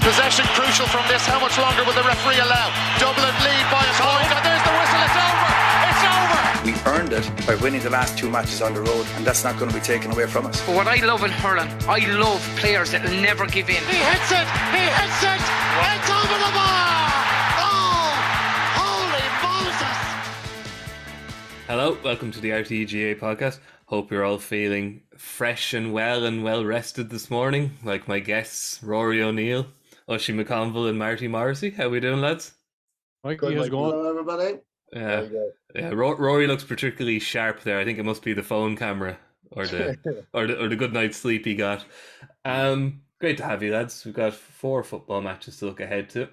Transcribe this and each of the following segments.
Possession crucial from this. How much longer will the referee allow? Dublin lead by a point, and there's the whistle. It's over. It's over. We earned it by winning the last 2 matches on the road, and that's not going to be taken away from us. But what I love in hurling, I love players that will never give in. He hits it. It's over the bar. Oh, holy Moses. Hello, welcome to the RTÉ GAA Podcast. Hope you're all feeling fresh and well rested this morning, like my guests, Rory O'Neill, Oisín McConville and Marty Morrissey. How we doing, lads? Mikey, how's it going? Hello, everybody. Yeah, Rory looks particularly sharp there. I think it must be the phone camera or the or the good night's sleep he got. Great to have you, lads. We've got 4 football matches to look ahead to.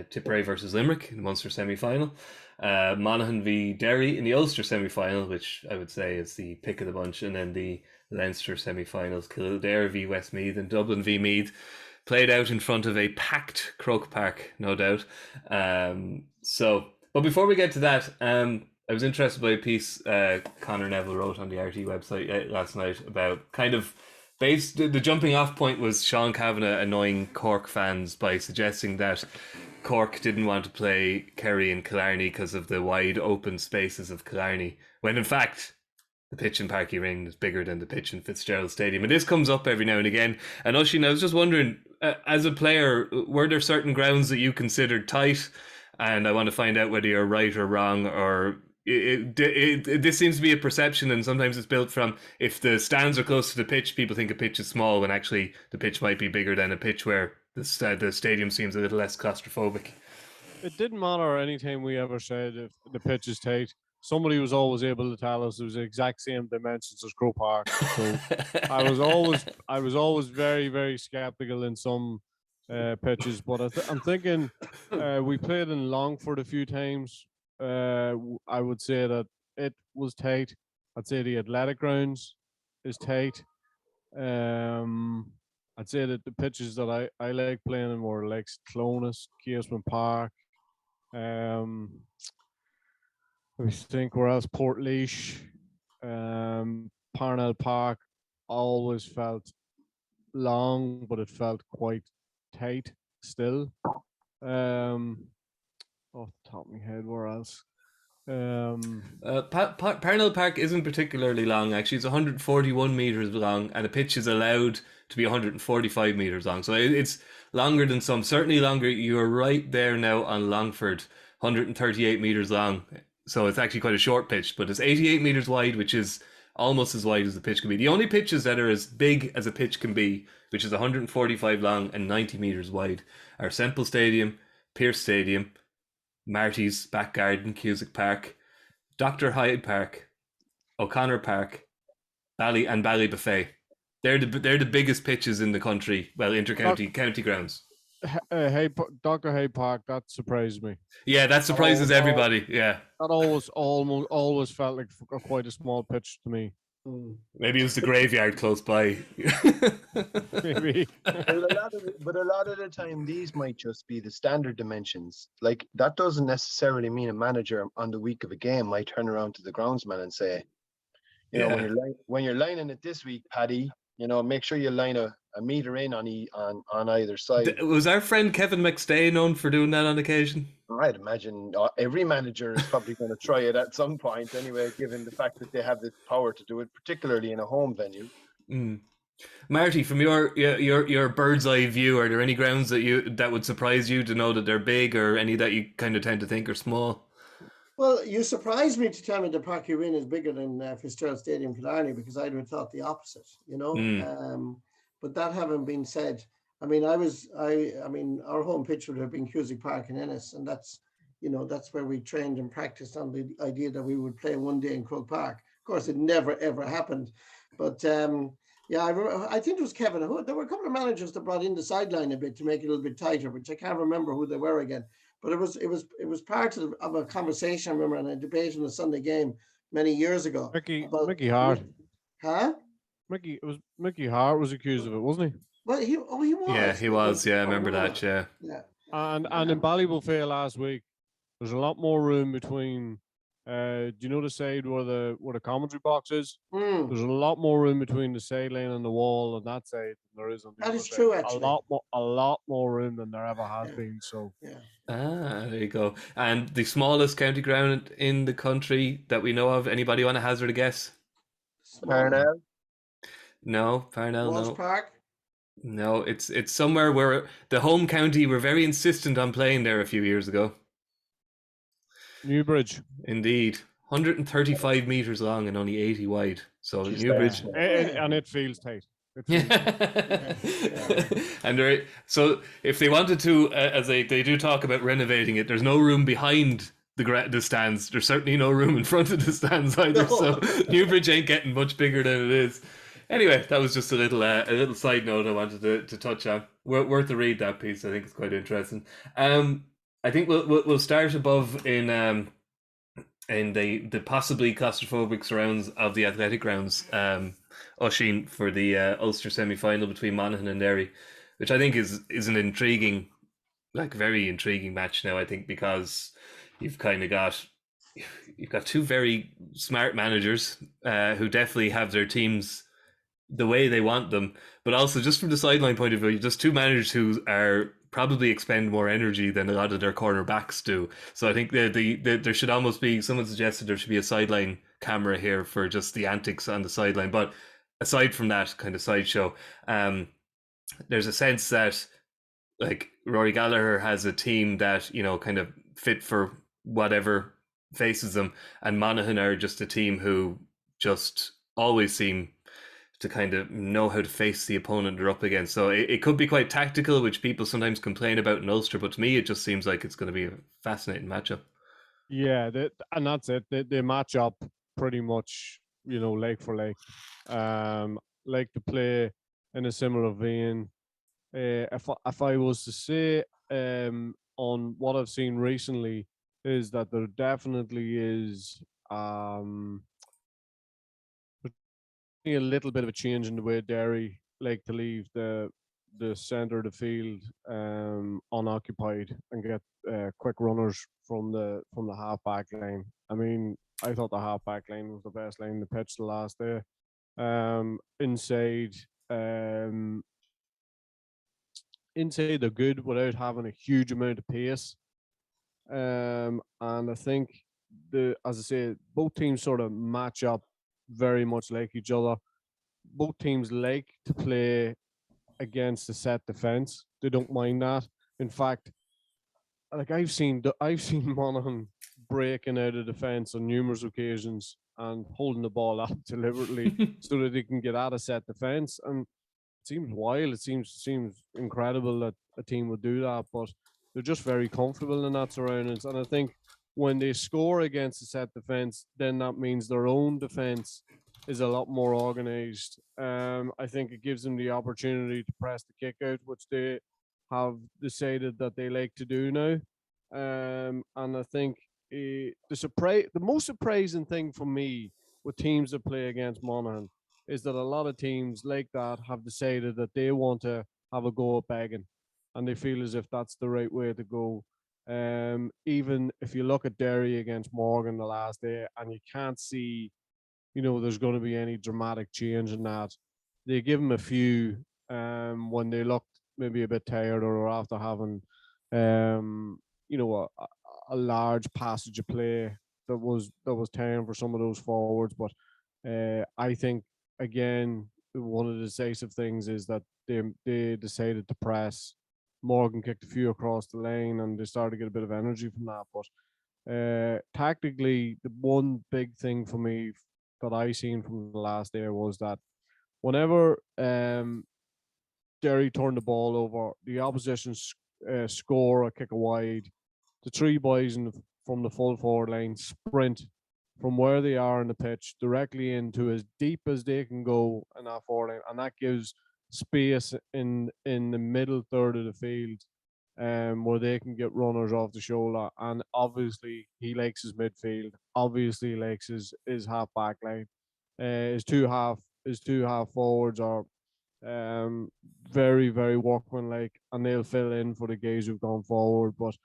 Tipperary versus Limerick in the Munster semi-final. Monaghan v Derry in the Ulster semi-final, which I would say is the pick of the bunch, and then the Leinster semi-finals, Kildare v Westmeath and Dublin v Meath, played out in front of a packed Croke Park, no doubt. But before we get to that, I was interested by a piece Conor Neville wrote on the RT website last night about kind of the jumping off point was Sean Kavanagh annoying Cork fans by suggesting that Cork didn't want to play Kerry and Killarney because of the wide open spaces of Killarney, when in fact the pitch in Parky Ring is bigger than the pitch in Fitzgerald Stadium. And this comes up every now and again. And Oisín, I was just wondering, as a player, were there certain grounds that you considered tight? And I want to find out whether you're right or wrong, or this seems to be a perception, and sometimes it's built from if the stands are close to the pitch, people think a pitch is small when actually the pitch might be bigger than a pitch where the stadium seems a little less claustrophobic. It didn't matter any time we ever said if the pitch is tight. Somebody was always able to tell us it was the exact same dimensions as Croke Park. So I was always very, very skeptical in some pitches. But I'm thinking we played in Longford a few times. I would say that it was tight. I'd say the athletic grounds is tight. I'd say that the pitches that I like playing in were like Clonus, Casement Park. I think where else? Portlaoise, Parnell Park always felt long, but it felt quite tight still. Off the top of my head, where else? Parnell Park isn't particularly long, actually. It's 141 metres long, and the pitch is allowed to be 145 metres long. So it's longer than some, certainly longer. You're right there now on Longford, 138 metres long. So it's actually quite a short pitch, but it's 88 metres wide, which is almost as wide as the pitch can be. The only pitches that are as big as a pitch can be, which is 145 long and 90 metres wide, are Semple Stadium, Pearse Stadium, Marty's Back Garden, Cusack Park, Dr. Hyde Park, O'Connor Park, Ballybuffet. They're the biggest pitches in the country. Well, county grounds. Dr. Hyde Park, that surprised me. Yeah, that surprises everybody. Yeah, that always felt like quite a small pitch to me. Maybe it was the graveyard close by. Maybe. But a lot of the time, these might just be the standard dimensions. Like, that doesn't necessarily mean a manager on the week of a game might turn around to the groundsman and say, you know, when you're lining it this week, Paddy, you know, make sure you line a metre in on either side. Was our friend Kevin McStay known for doing that on occasion? I'd imagine every manager is probably going to try it at some point anyway, given the fact that they have the power to do it, particularly in a home venue. Marty, from your bird's eye view, are there any grounds that would surprise you to know that they're big, or any that you kind of tend to think are small? Well, you surprised me to tell me that Parky Ring is bigger than Fitzgerald Stadium, Killarney, because I'd have thought the opposite, you know. But that having been said, I mean, our home pitch would have been Cusack Park in Ennis, and that's where we trained and practiced on the idea that we would play one day in Croke Park. Of course, it never ever happened, but I think it was Kevin Hood. There were a couple of managers that brought in the sideline a bit to make it a little bit tighter, which I can't remember who they were again. But it was part of a conversation, I remember, and a debate in a Sunday game many years ago. Mickey Hart. Huh? Mickey Hart was accused of it, wasn't he? Well, he was. Yeah, he was. Yeah, I remember that. Yeah. And in Ballybuffet last week, there's a lot more room between Do you know the side where the commentary box is? Mm. There's a lot more room between the sideline and the wall on that side than there is on the That other is side. true, actually. A lot more room than there ever has been. So Yeah. There you go. And the smallest county ground in the country that we know of. Anybody want to hazard a guess? Parnell. No, Parnell. Walsh No. Park. No, it's somewhere where the home county were very insistent on playing there a few years ago. Newbridge. Indeed. 135 meters long and only 80 wide. So Jeez, Newbridge. And it feels tight. It feels tight. And so if they wanted to, as they do talk about renovating it, there's no room behind the stands. There's certainly no room in front of the stands either. No. So Newbridge ain't getting much bigger than it is. Anyway, that was just a little side note I wanted to touch on. Worth a read, that piece. I think it's quite interesting. I think we'll start above in the possibly claustrophobic surrounds of the athletic grounds, Oisín, for the Ulster semi-final between Monaghan and Derry, which I think is an intriguing, very intriguing match now. I think because you've got two very smart managers who definitely have their teams the way they want them, but also just from the sideline point of view, just two managers who are probably expend more energy than a lot of their cornerbacks do. So I think there should almost be, someone suggested there should be a sideline camera here for just the antics on the sideline. But aside from that kind of sideshow, there's a sense that Rory Gallagher has a team that, kind of fit for whatever faces them, and Monaghan are just a team who just always seem to kind of know how to face the opponent they're up against. So it could be quite tactical, which people sometimes complain about in Ulster, but to me it just seems like it's going to be a fascinating matchup. Yeah, and that's it. They match up pretty much, leg for leg. Like to play in a similar vein. If I was to say on what I've seen recently, is that there definitely is a little bit of a change in the way Derry like to leave the centre of the field unoccupied and get quick runners from the half back line. I mean, I thought the half back line was the best line in the pitch the last day. Inside they're good without having a huge amount of pace. And I think as I say, both teams sort of match up very much like each other. Both teams like to play against the set defense. They don't mind that. In fact, I've seen Monaghan breaking out of defense on numerous occasions and holding the ball up deliberately so that they can get out of set defense. And it seems wild. It seems incredible that a team would do that, but they're just very comfortable in that surroundings. And I think when they score against the set defense, then that means their own defense is a lot more organized. I think it gives them the opportunity to press the kick out, which they have decided that they like to do now. And I think the most surprising thing for me with teams that play against Monaghan is that a lot of teams like that have decided that they want to have a go at begging, and they feel as if that's the right way to go. Even if you look at Derry against Morgan the last day, and you can't see, there's going to be any dramatic change in that. They give them a few when they looked maybe a bit tired or after having, a large passage of play that was tiring for some of those forwards. But I think again, one of the decisive things is that they decided to press. Morgan kicked a few across the lane, and they started to get a bit of energy from that. But tactically, the one big thing for me that I seen from the last day was that whenever Derry turned the ball over, the opposition score or kick a wide, the three boys from the full forward line sprint from where they are in the pitch directly into as deep as they can go in that forward line, and that gives space in the middle third of the field where they can get runners off the shoulder. And obviously he likes his midfield, obviously he likes his half back line. His two half forwards are very, very workmanlike, and they'll fill in for the guys who've gone forward. But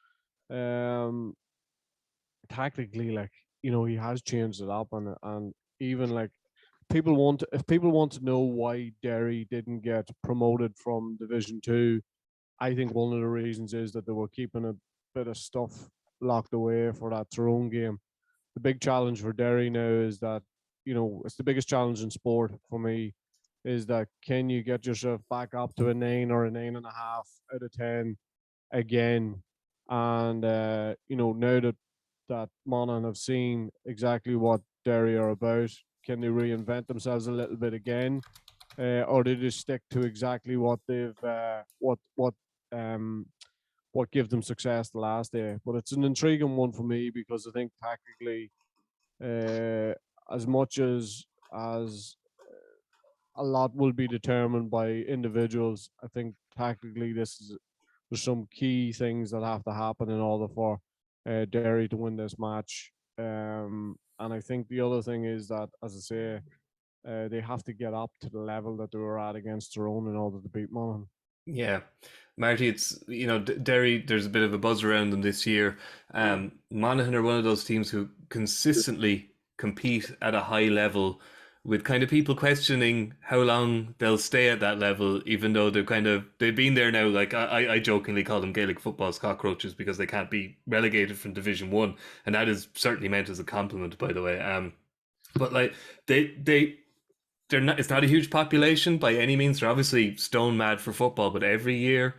tactically, he has changed it up, and even like if people want to know why Derry didn't get promoted from Division 2, I think one of the reasons is that they were keeping a bit of stuff locked away for that Tyrone game. The big challenge for Derry now is that, it's the biggest challenge in sport for me, is that can you get yourself back up to a 9 or a 9.5 out of 10 again? And, now that Monaghan have seen exactly what Derry are about, can they reinvent themselves a little bit again? Or do they stick to exactly what they've, what gave them success the last day? But it's an intriguing one for me because I think tactically, as much as a lot will be determined by individuals, I think tactically there's some key things that have to happen in order for Derry to win this match. And I think the other thing is that, as I say, they have to get up to the level that they were at against Tyrone in order to beat Monaghan. Yeah, Marty, it's Derry. There's a bit of a buzz around them this year. Monaghan are one of those teams who consistently compete at a high level, with kind of people questioning how long they'll stay at that level, even though they've been there now. Like I jokingly call them Gaelic football's cockroaches because they can't be relegated from Division 1, and that is certainly meant as a compliment, by the way. But like they're not, it's not a huge population by any means. They're obviously stone mad for football, but every year,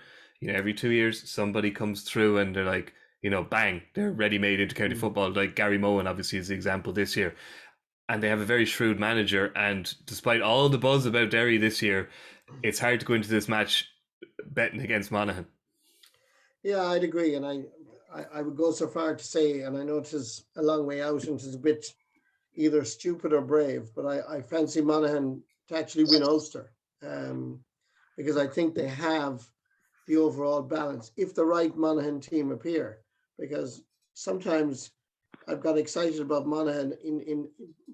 every 2 years, somebody comes through and they're like, bang, they're ready-made into county football. Like Gary Mohan obviously is the example this year. And they have a very shrewd manager. And despite all the buzz about Derry this year, it's hard to go into this match betting against Monaghan. Yeah, I'd agree. And I would go so far to say, and I know it is a long way out and it's a bit either stupid or brave, but I fancy Monaghan to actually win Ulster, because I think they have the overall balance if the right Monaghan team appear. Because sometimes I've got excited about Monaghan in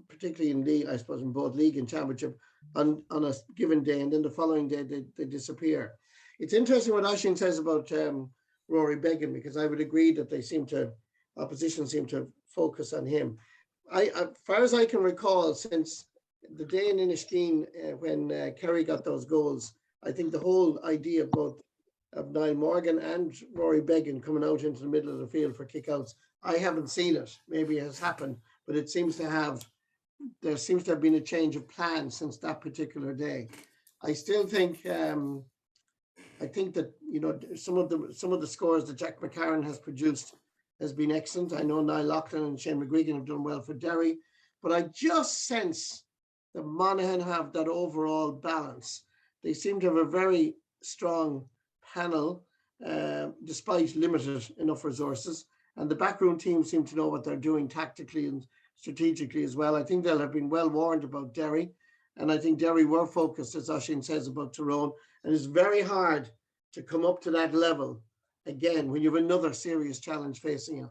particularly in league, I suppose in both league and championship on a given day, and then the following day they disappear. It's interesting what Oisín says about Rory Beggan, because I would agree that opposition seem to focus on him. As far as I can recall, since the day in Inniskeen when Kerry got those goals, I think the whole idea of both of Niall Morgan and Rory Beggan coming out into the middle of the field for kickouts, I haven't seen it. Maybe it has happened, but there seems to have been a change of plan since that particular day. I still think I think that some of the scores that Jack McCarron has produced has been excellent. I know Niall Loughlin and Shane McGuigan have done well for Derry, but I just sense that Monaghan have that overall balance. They seem to have a very strong panel, despite limited enough resources, and the backroom team seem to know what they're doing tactically and strategically as well. I think they'll have been well warned about Derry, and I think Derry were focused, as Oisín says, about Tyrone, and it's very hard to come up to that level again when you have another serious challenge facing you.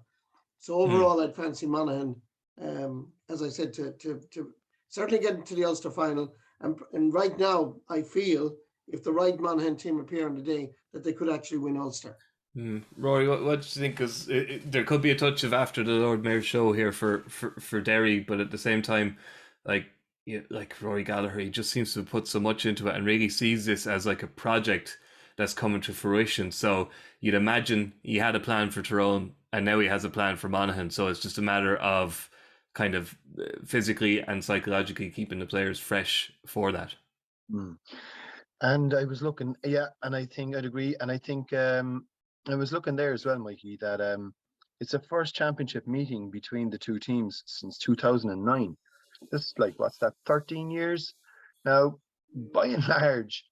So overall, I'd fancy Monaghan, as I said, to certainly get into the Ulster final. And right now, I feel if the right Monaghan team appear on the day, that they could actually win Ulster. Rory, what do you think? Because there could be a touch of after the Lord Mayor show here for Derry, but at the same time, like Rory Gallagher, he just seems to have put so much into it and really sees this as like a project that's coming to fruition. So you'd imagine he had a plan for Tyrone and now he has a plan for Monaghan. So it's just a matter of kind of physically and psychologically keeping the players fresh for that. And I was looking, and I think I'd agree. And I think I was looking there as well, Mikey, that it's the first championship meeting between the two teams since 2009. This is like, what's that, 13 years? Now, by and large,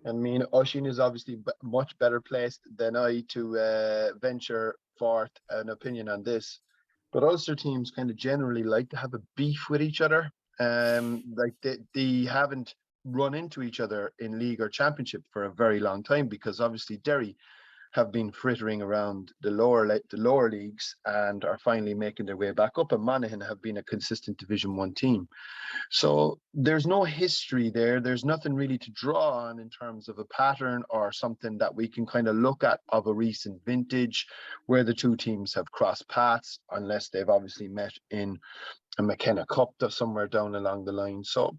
I mean, Oisín is obviously much better placed than I to venture forth an opinion on this. But Ulster teams kind of generally like to have a beef with each other. Like they haven't run into each other in league or championship for a very long time, because obviously Derry have been frittering around the lower leagues and are finally making their way back up. And Monaghan have been a consistent Division 1 team. So there's no history there. There's nothing really to draw on in terms of a pattern or something that we can kind of look at of a recent vintage where the two teams have crossed paths, unless they've obviously met in a McKenna Cup somewhere down along the line. So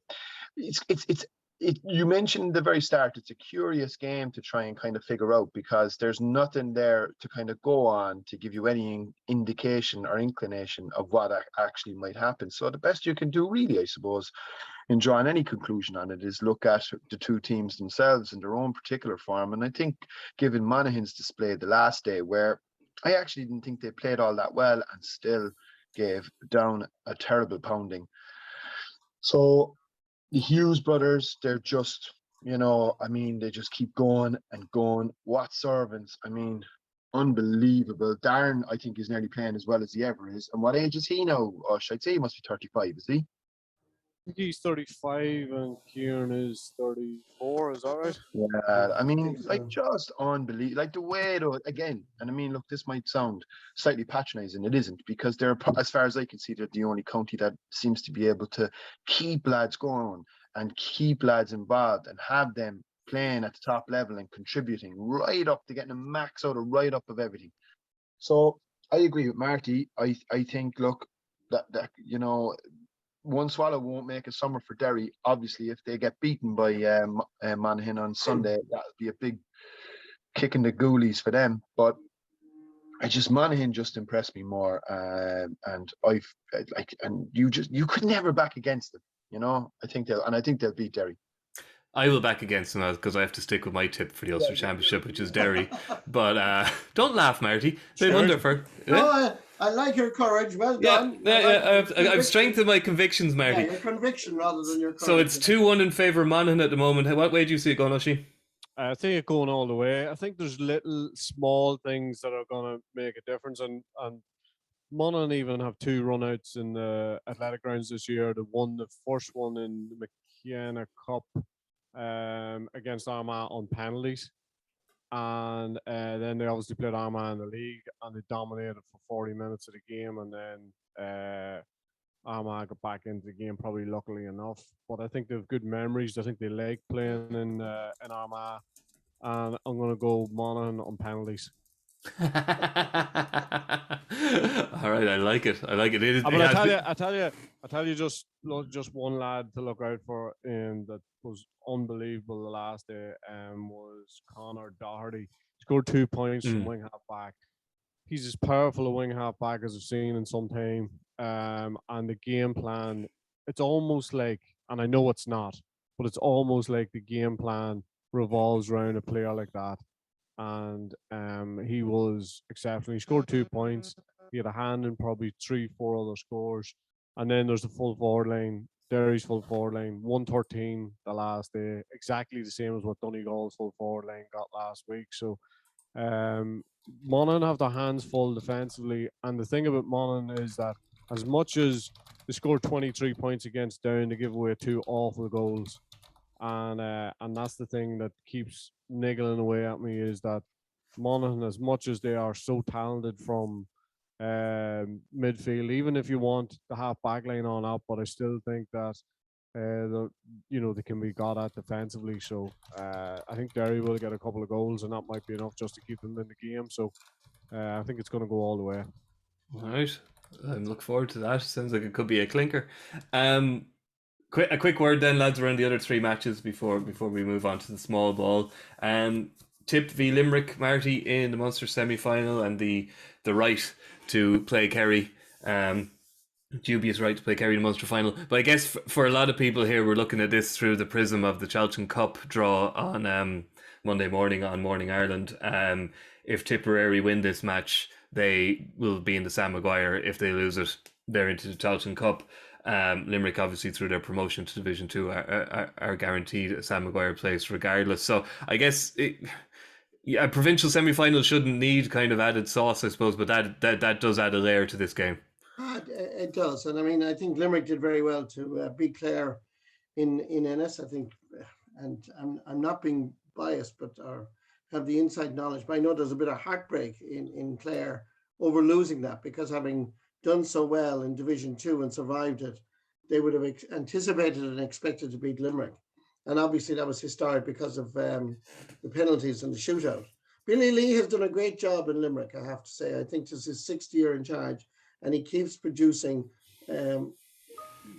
you mentioned at the very start, it's a curious game to try and kind of figure out, because there's nothing there to kind of go on to give you any indication or inclination of what actually might happen. So the best you can do, really, I suppose, in drawing any conclusion on it, is look at the two teams themselves in their own particular form. And I think, given Monaghan's display the last day, where I actually didn't think they played all that well and still gave down a terrible pounding. So the Hughes brothers, they're just, they just keep going and going. What servants, unbelievable. Darren, I think, is nearly playing as well as he ever is. And what age is he now? I'd say he must be 35, is he? I think he's 35 and Kieran is 34, is that right? Yeah, just unbelievable. Like the way, though, again, and look, this might sound slightly patronising. It isn't, because they're, as far as I can see, they're the only county that seems to be able to keep lads going and keep lads involved and have them playing at the top level and contributing right up to getting a max out of right up of everything. So I agree with Marty. I think, look, that one swallow won't make a summer for Derry. Obviously, if they get beaten by Monaghan on Sunday, that would be a big kick in the goalies for them. But Monaghan just impressed me more, and you could never back against them. I think they'll beat Derry. I will back against them because I have to stick with my tip for the Ulster Championship, which is Derry. But don't laugh, Marty. They've Underford. No, I like your courage. Well done. I've strengthened my convictions, Marty. Yeah, your conviction rather than your courage. So it's 2-1 in favour of Monaghan at the moment. What way do you see it going, Oisín? I think it going all the way. I think there's little small things that are going to make a difference, and Monaghan even have 2 runouts in the athletic grounds this year. The first one in the McKenna Cup against Armagh on penalties, and then they obviously played Armagh in the league and they dominated for 40 minutes of the game, and then Armagh got back into the game, probably luckily enough. But I think they have good memories. I think they like playing in Armagh, and I'm going to go Monaghan on penalties. All right, I like it. I tell you, just one lad to look out for, that was unbelievable the last day. Was Conor Doherty. Scored 2 points from wing half back. He's as powerful a wing half back as I've seen in some time. And the game plan, it's almost like, and I know it's not, but it's almost like the game plan revolves around a player like that. And he was exceptional. He scored 2 points. He had a hand in probably 3-4 other scores. And then there's the full forward line, Derry's full forward line, 113 the last day, exactly the same as what Donegal's full forward line got last week. So Monaghan have their hands full defensively. And the thing about Monaghan is that as much as they scored 23 points against Down, they give away 2 awful goals. And that's the thing that keeps niggling away at me, is that Monaghan, as much as they are so talented from midfield, even if you want the half back line on up, but I still think that they can be got at defensively. So I think Derry will get a couple of goals, and that might be enough just to keep them in the game. So I think it's going to go all the way. All right, I look forward to that. Sounds like it could be a clinker. A quick word then, lads, around the other 3 matches before we move on to the small ball. Tip v Limerick, Marty, in the Munster semi-final, and the right to play Kerry. Dubious right to play Kerry in the Munster final. But I guess for a lot of people here, we're looking at this through the prism of the Tailteann Cup draw on Monday morning on Morning Ireland. If Tipperary win this match, they will be in the Sam Maguire. If they lose it, they're into the Tailteann Cup. Limerick, obviously, through their promotion to Division 2, are guaranteed a Sam Maguire place regardless. So I guess a provincial semi-final shouldn't need kind of added sauce, I suppose, but that does add a layer to this game. It does. And I think Limerick did very well to beat Clare in Ennis, I think. And I'm not being biased, but our have the inside knowledge. But I know there's a bit of heartbreak in Clare over losing that, because having done so well in Division 2 and survived it, they would have anticipated and expected to beat Limerick. And obviously that was historic because of the penalties and the shootout. Billy Lee has done a great job in Limerick, I have to say. I think this is his 6th year in charge, and he keeps producing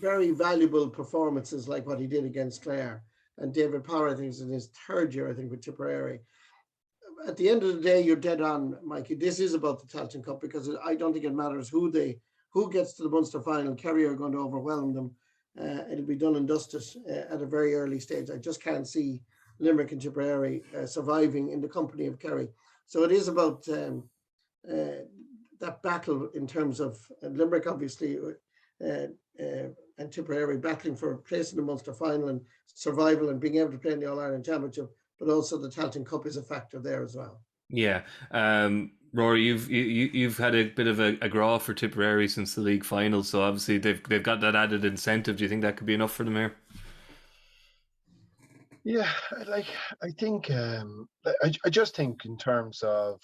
very valuable performances like what he did against Clare. And David Power, I think, is in his 3rd year, I think, with Tipperary. At the end of the day, you're dead on, Mikey. This is about the Tailteann Cup, because I don't think it matters who gets to the Munster final. Kerry are going to overwhelm them. It'll be done and dusted at a very early stage. I just can't see Limerick and Tipperary surviving in the company of Kerry. So it is about that battle in terms of Limerick, obviously, and Tipperary battling for a place in the Munster final and survival and being able to play in the All-Ireland Championship, but also the Tailteann Cup is a factor there as well. Yeah. Rory, you've had a bit of a graw for Tipperary since the league final, so obviously they've got that added incentive. Do you think that could be enough for them here? Yeah, I think I just think in terms of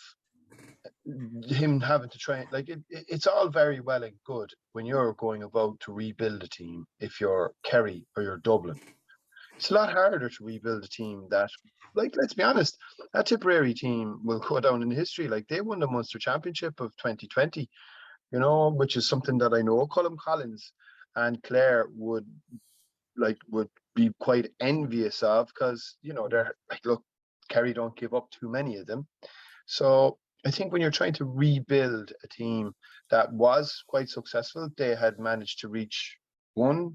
him having to train, it's all very well and good when you're going about to rebuild a team. If you're Kerry or you're Dublin, it's a lot harder to rebuild a team that, let's be honest, that Tipperary team will go down in history. They won the Munster Championship of 2020, which is something that I know Colm Collins and Clare would be quite envious of, because they're look, Kerry don't give up too many of them. So I think when you're trying to rebuild a team that was quite successful, they had managed to reach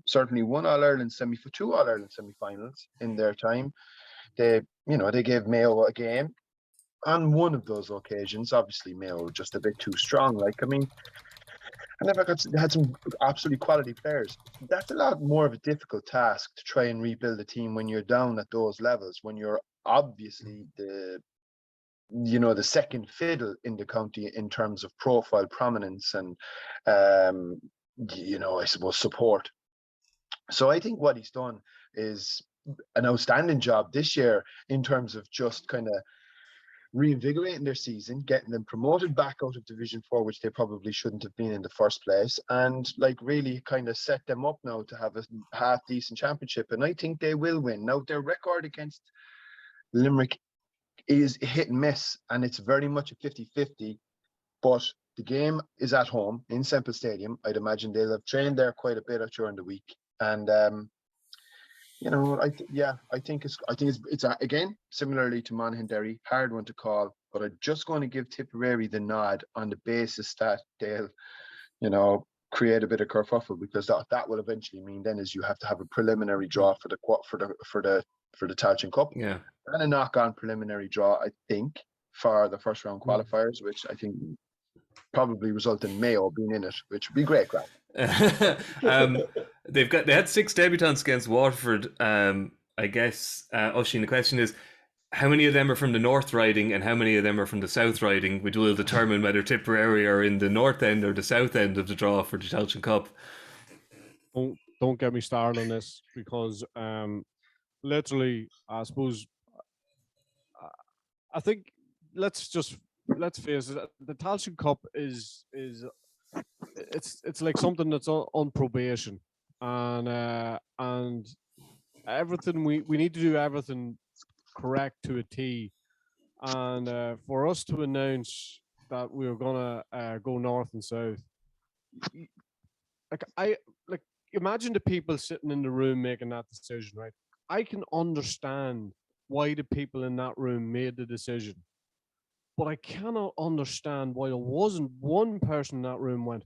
certainly one All-Ireland two All-Ireland semi-finals in their time. They gave Mayo a game on one of those occasions. Obviously Mayo were just a bit too strong. And they had some absolutely quality players. That's a lot more of a difficult task to try and rebuild a team when you're down at those levels, when you're obviously the second fiddle in the county in terms of profile, prominence, and I suppose support. So I think what he's done is an outstanding job this year in terms of just kind of reinvigorating their season, getting them promoted back out of Division 4, which they probably shouldn't have been in the first place, and really kind of set them up now to have a half decent championship. And I think they will win. Now, their record against Limerick is hit and miss, and it's very much a 50-50, but the game is at home in Semple Stadium. I'd imagine they'll have trained there quite a bit during the week, and I think it's again, similarly to Monaghan Derry, hard one to call, but I'm just going to give Tipperary the nod on the basis that they'll, create a bit of kerfuffle, because that will eventually mean then is you have to have a preliminary draw for the Tailteann Cup, yeah, and a knock-on preliminary draw, I think, for the first round qualifiers, which I think probably result in Mayo being in it, which would be great, Grant. They had 6 debutants against Waterford. I guess, Oisín, the question is, how many of them are from the North Riding and how many of them are from the South Riding, which will determine whether Tipperary are in the north end or the south end of the draw for the Tailteann Cup. Don't get me started on this, because literally, I suppose, I think let's face it, the Tailteann Cup is it's like something that's on probation, and everything we need to do everything correct to a T, and for us to announce that we were gonna go north and south, imagine the people sitting in the room making that decision, right? I can understand why the people in that room made the decision, but I cannot understand why there wasn't one person in that room went,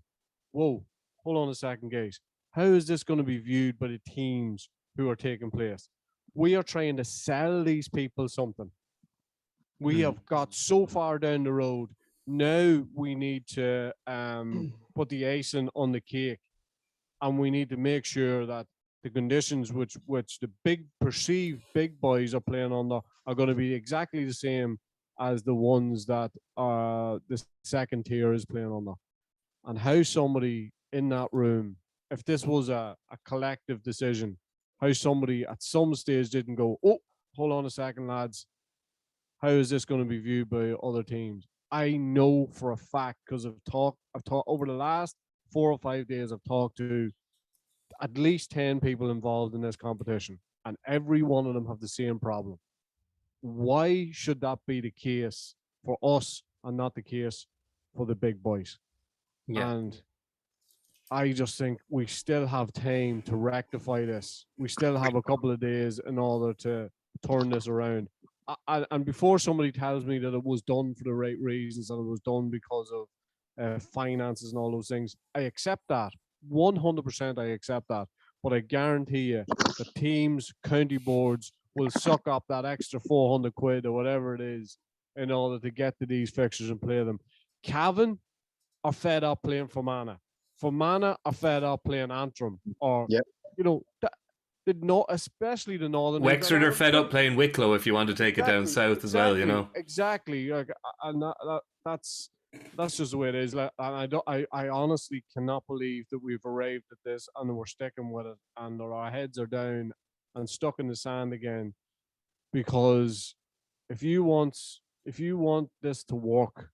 whoa, hold on a second, guys. How is this going to be viewed by the teams who are taking place? We are trying to sell these people something. We have got so far down the road. Now we need to put the icing on the cake, and we need to make sure that the conditions which the perceived big boys are playing under are going to be exactly the same as the ones that the second tier is playing under. And how somebody in that room, if this was a collective decision, how somebody at some stage didn't go, oh, hold on a second, lads, how is this going to be viewed by other teams? I know for a fact because I've talked over the last 4 or 5 days. I've talked to at least 10 people involved in this competition, and every one of them have the same problem. Why should that be the case for us and not the case for the big boys? Yeah. And I just think we still have time to rectify this. We still have a couple of days in order to turn this around. And before somebody tells me that it was done for the right reasons and it was done because of finances and all those things, I accept that. 100% I accept that. But I guarantee you the teams, county boards will suck up that extra 400 quid or whatever it is in order to get to these fixtures and play them. Cavan are fed up playing Fermanagh. Fermanagh are fed up playing Antrim. Or, especially the Northern. Wexford are fed up playing Wicklow if you want to take it down south as well, you know. Exactly. And that's just the way it is. And I honestly cannot believe that we've arrived at this and we're sticking with it and our heads are down and stuck in the sand again. Because if you want this to work,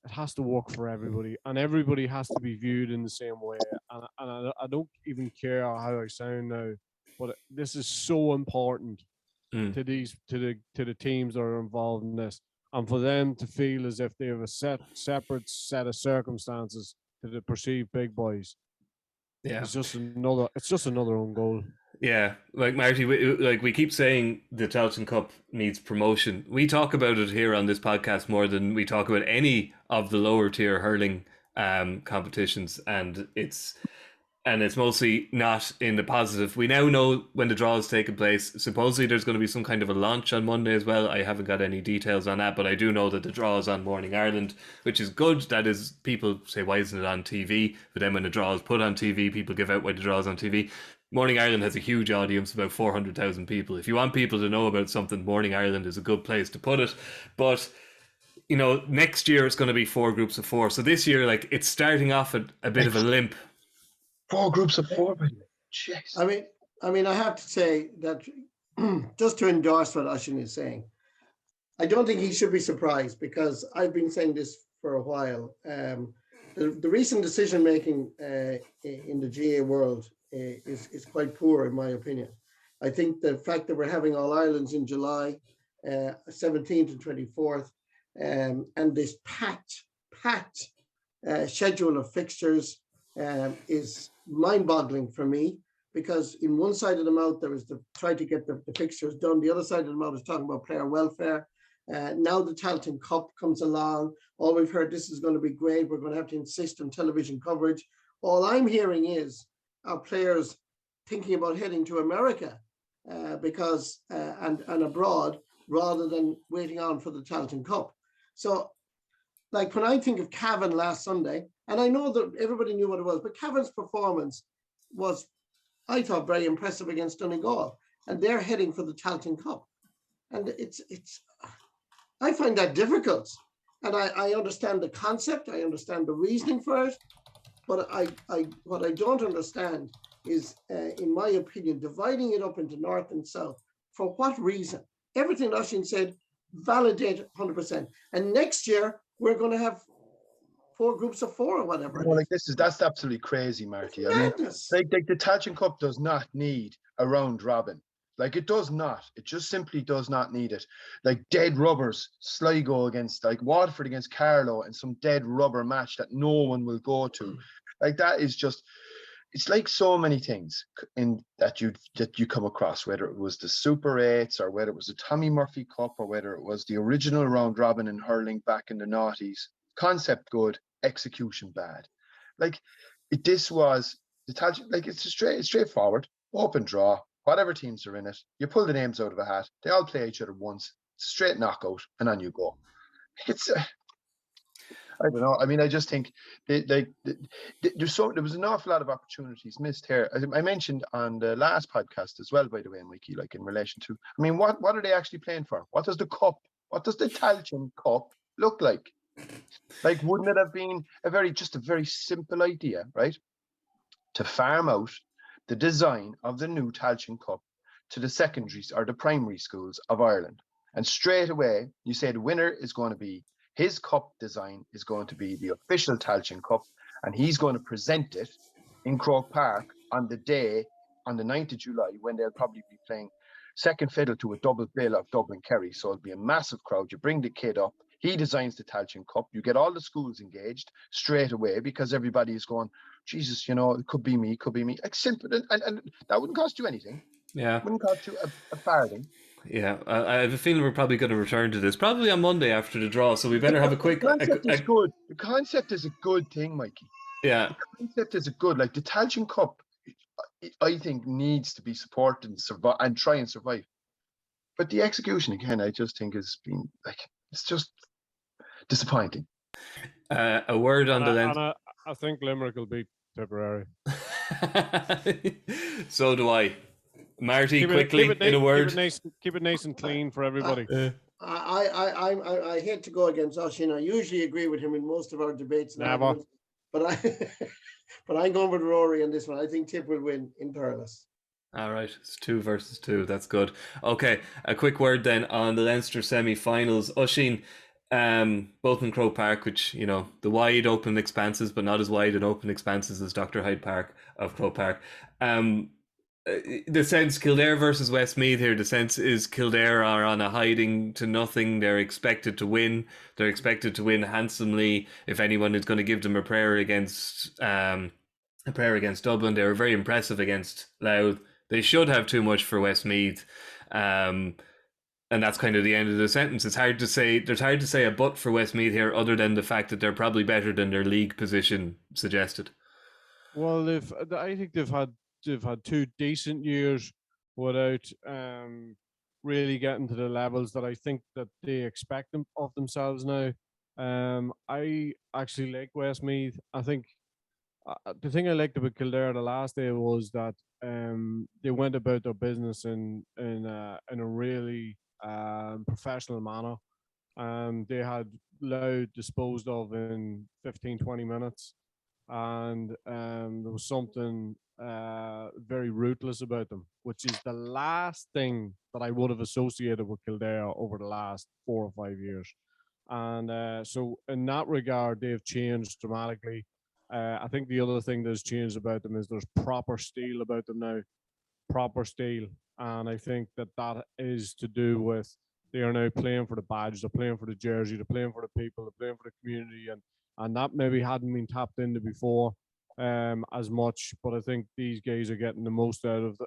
it has to work for everybody, and everybody has to be viewed in the same way. And I don't even care how I sound now, but this is so important to the teams that are involved in this, and for them to feel as if they have a separate set of circumstances to the perceived big boys. Yeah, it's just another own goal. Yeah, like Marty, we keep saying the Tailteann Cup needs promotion. We talk about it here on this podcast more than we talk about any of the lower tier hurling competitions, and it's mostly not in the positive. We now know when the draw is taking place. Supposedly there's going to be some kind of a launch on Monday as well. I haven't got any details on that, but I do know that the draw is on Morning Ireland, which is good. That is, people say, why isn't it on TV? But then when the draw is put on TV, people give out why the draw is on TV. Morning Ireland has a huge audience, about 400,000 people. If you want people to know about something, Morning Ireland is a good place to put it. But, you know, next year it's going to be 4 groups of 4. So this year, like, it's starting off at a bit of a limp. 4 groups of 4. Jeez. I mean, I have to say that just to endorse what Oisín is saying, I don't think he should be surprised, because I've been saying this for a while. The recent decision making in the GA world is quite poor, in my opinion. I think the fact that we're having All Irelands in July 17th and 24th, and this packed schedule of fixtures is mind-boggling for me, because in one side of the mouth there was to try to get the fixtures done. The other side of the mouth is talking about player welfare. Now the Tailteann Cup comes along. All we've heard, this is going to be great. We're going to have to insist on television coverage. All I'm hearing is our players thinking about heading to America because and abroad, rather than waiting on for the Tailteann Cup. So, like, when I think of Cavan last Sunday, and I know that everybody knew what it was, but Cavan's performance was, I thought, very impressive against Donegal, and they're heading for the Tailteann Cup. And it's I find that difficult. And I understand the concept, I understand the reasoning for it, but what I don't understand is, in my opinion, dividing it up into north and south. For what reason? Everything Oisín said, validate 100%. And next year, we're going to have 4 groups of 4 or whatever. Well, that's absolutely crazy, Marty. I mean, like the Tailteann Cup does not need a round robin. Like, it does not. It just simply does not need it. Like, dead rubbers, Sligo against, like, Waterford against Carlow, and some dead rubber match that no one will go to. Like, that is just, it's like so many things that you come across, whether it was the Super 8s or whether it was the Tommy Murphy Cup or whether it was the original round robin in hurling back in the noughties. Concept good, execution bad. Like, this was the Tailteann, like, it's straightforward, open draw. Whatever teams are in it, you pull the names out of a hat. They all play each other once, straight knockout, and on you go. It's, I don't know. I mean, I just think there was an awful lot of opportunities missed here. I mentioned on the last podcast as well, by the way, Mikey, like in relation to, I mean, what are they actually playing for? What does the Tailteann Cup look like? Like, wouldn't it have been a very simple idea, right? To farm out the design of the new Tailteann Cup to the secondaries or the primary schools of Ireland. And straight away, you say the winner is going to be, his cup design is going to be the official Tailteann Cup, and he's going to present it in Croke Park on the day, on the 9th of July, when they'll probably be playing second fiddle to a double bill of Dublin Kerry. So it'll be a massive crowd. You bring the kid up. He designs the Tailteann Cup. You get all the schools engaged straight away because everybody is going, Jesus, you know, it could be me, could be me. Like simple, and that wouldn't cost you anything. Yeah. It wouldn't cost you a farthing. Yeah, I have a feeling we're probably going to return to this, probably on Monday after the draw, so we better have a quick... The concept is good. The concept is a good thing, Mikey. Yeah. The concept is a good, like the Tailteann Cup, I think needs to be supported and survive and try and survive. But the execution, again, I just think has been, like, it's just disappointing. A word on the lens. I think Limerick will beat Tipperary. So do I. Marty, quickly, in a word. Keep it nice and clean for everybody. I hate to go against Oisín. I usually agree with him in most of our debates. Never. But I'm going with Rory on this one. I think Tip will win in Thurles. All right, it's 2 versus 2. That's good. Okay, a quick word then on the Leinster semi-finals. Oisín, both in Croke Park, which, you know, the wide open expanses, but not as wide and open expanses as Dr. Hyde Park of Croke Park. The sense, Kildare versus Westmeath here, the sense is Kildare are on a hiding to nothing. They're expected to win. They're expected to win handsomely. If anyone is going to give them a prayer against Dublin, they were very impressive against Louth. They should have too much for Westmeath. And that's kind of the end of the sentence. It's hard to say. There's hard to say a but for Westmeath here, other than the fact that they're probably better than their league position suggested. Well, I think they've had 2 decent years without really getting to the levels that I think that they expect them of themselves now. I actually like Westmeath. I think the thing I liked about Kildare the last day was that they went about their business in a really professional manner. They had Louth disposed of in 15-20 minutes, and there was something very ruthless about them, which is the last thing that I would have associated with Kildare over the last 4 or 5 years. And so in that regard, they've changed dramatically. I think the other thing that's changed about them is there's proper steel about them now, proper steel. And I think that is to do with they are now playing for the badge, they're playing for the jersey, they're playing for the people, they're playing for the community, and that maybe hadn't been tapped into before as much. But I think these guys are getting the most out of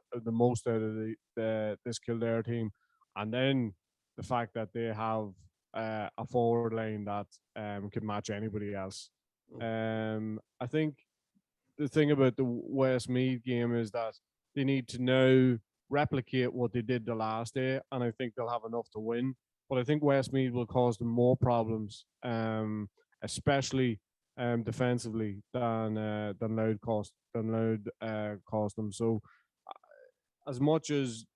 this Kildare team, and then the fact that they have a forward line that can match anybody else. I think the thing about the Westmeath game is that they need to now replicate what they did the last day, and I think they'll have enough to win. But I think Westmeath will cause them more problems, especially defensively than Louth cost them. So as much as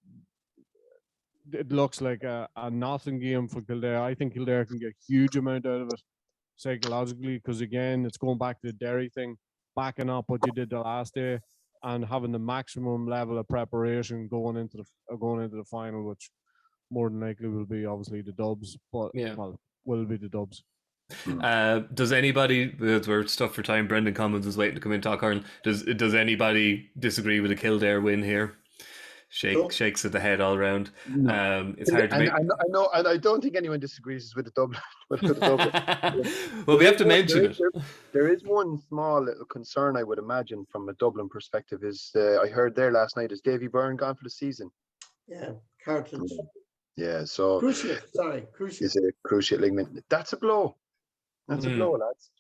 it looks like a nothing game for Kildare, I think Kildare can get a huge amount out of it psychologically, because again, it's going back to the Derry thing, backing up what you did the last day and having the maximum level of preparation going into the final, which more than likely will be obviously the Dubs, but will be the Dubs. Does anybody, we're stuck for time, Brendan Cummins is waiting to come in and talk Hurling, does anybody disagree with a Kildare win here? Shakes at the head all around. It's hard to make. I know, and I don't think anyone disagrees with the Dublin. Well, we have to mention it. There is one small little concern, I would imagine, from a Dublin perspective. Is I heard there last night, is Davy Byrne gone for the season? Yeah, cartilage. Yeah, so cruciate. Is a cruciate ligament. That's a blow. That's a blow, lads.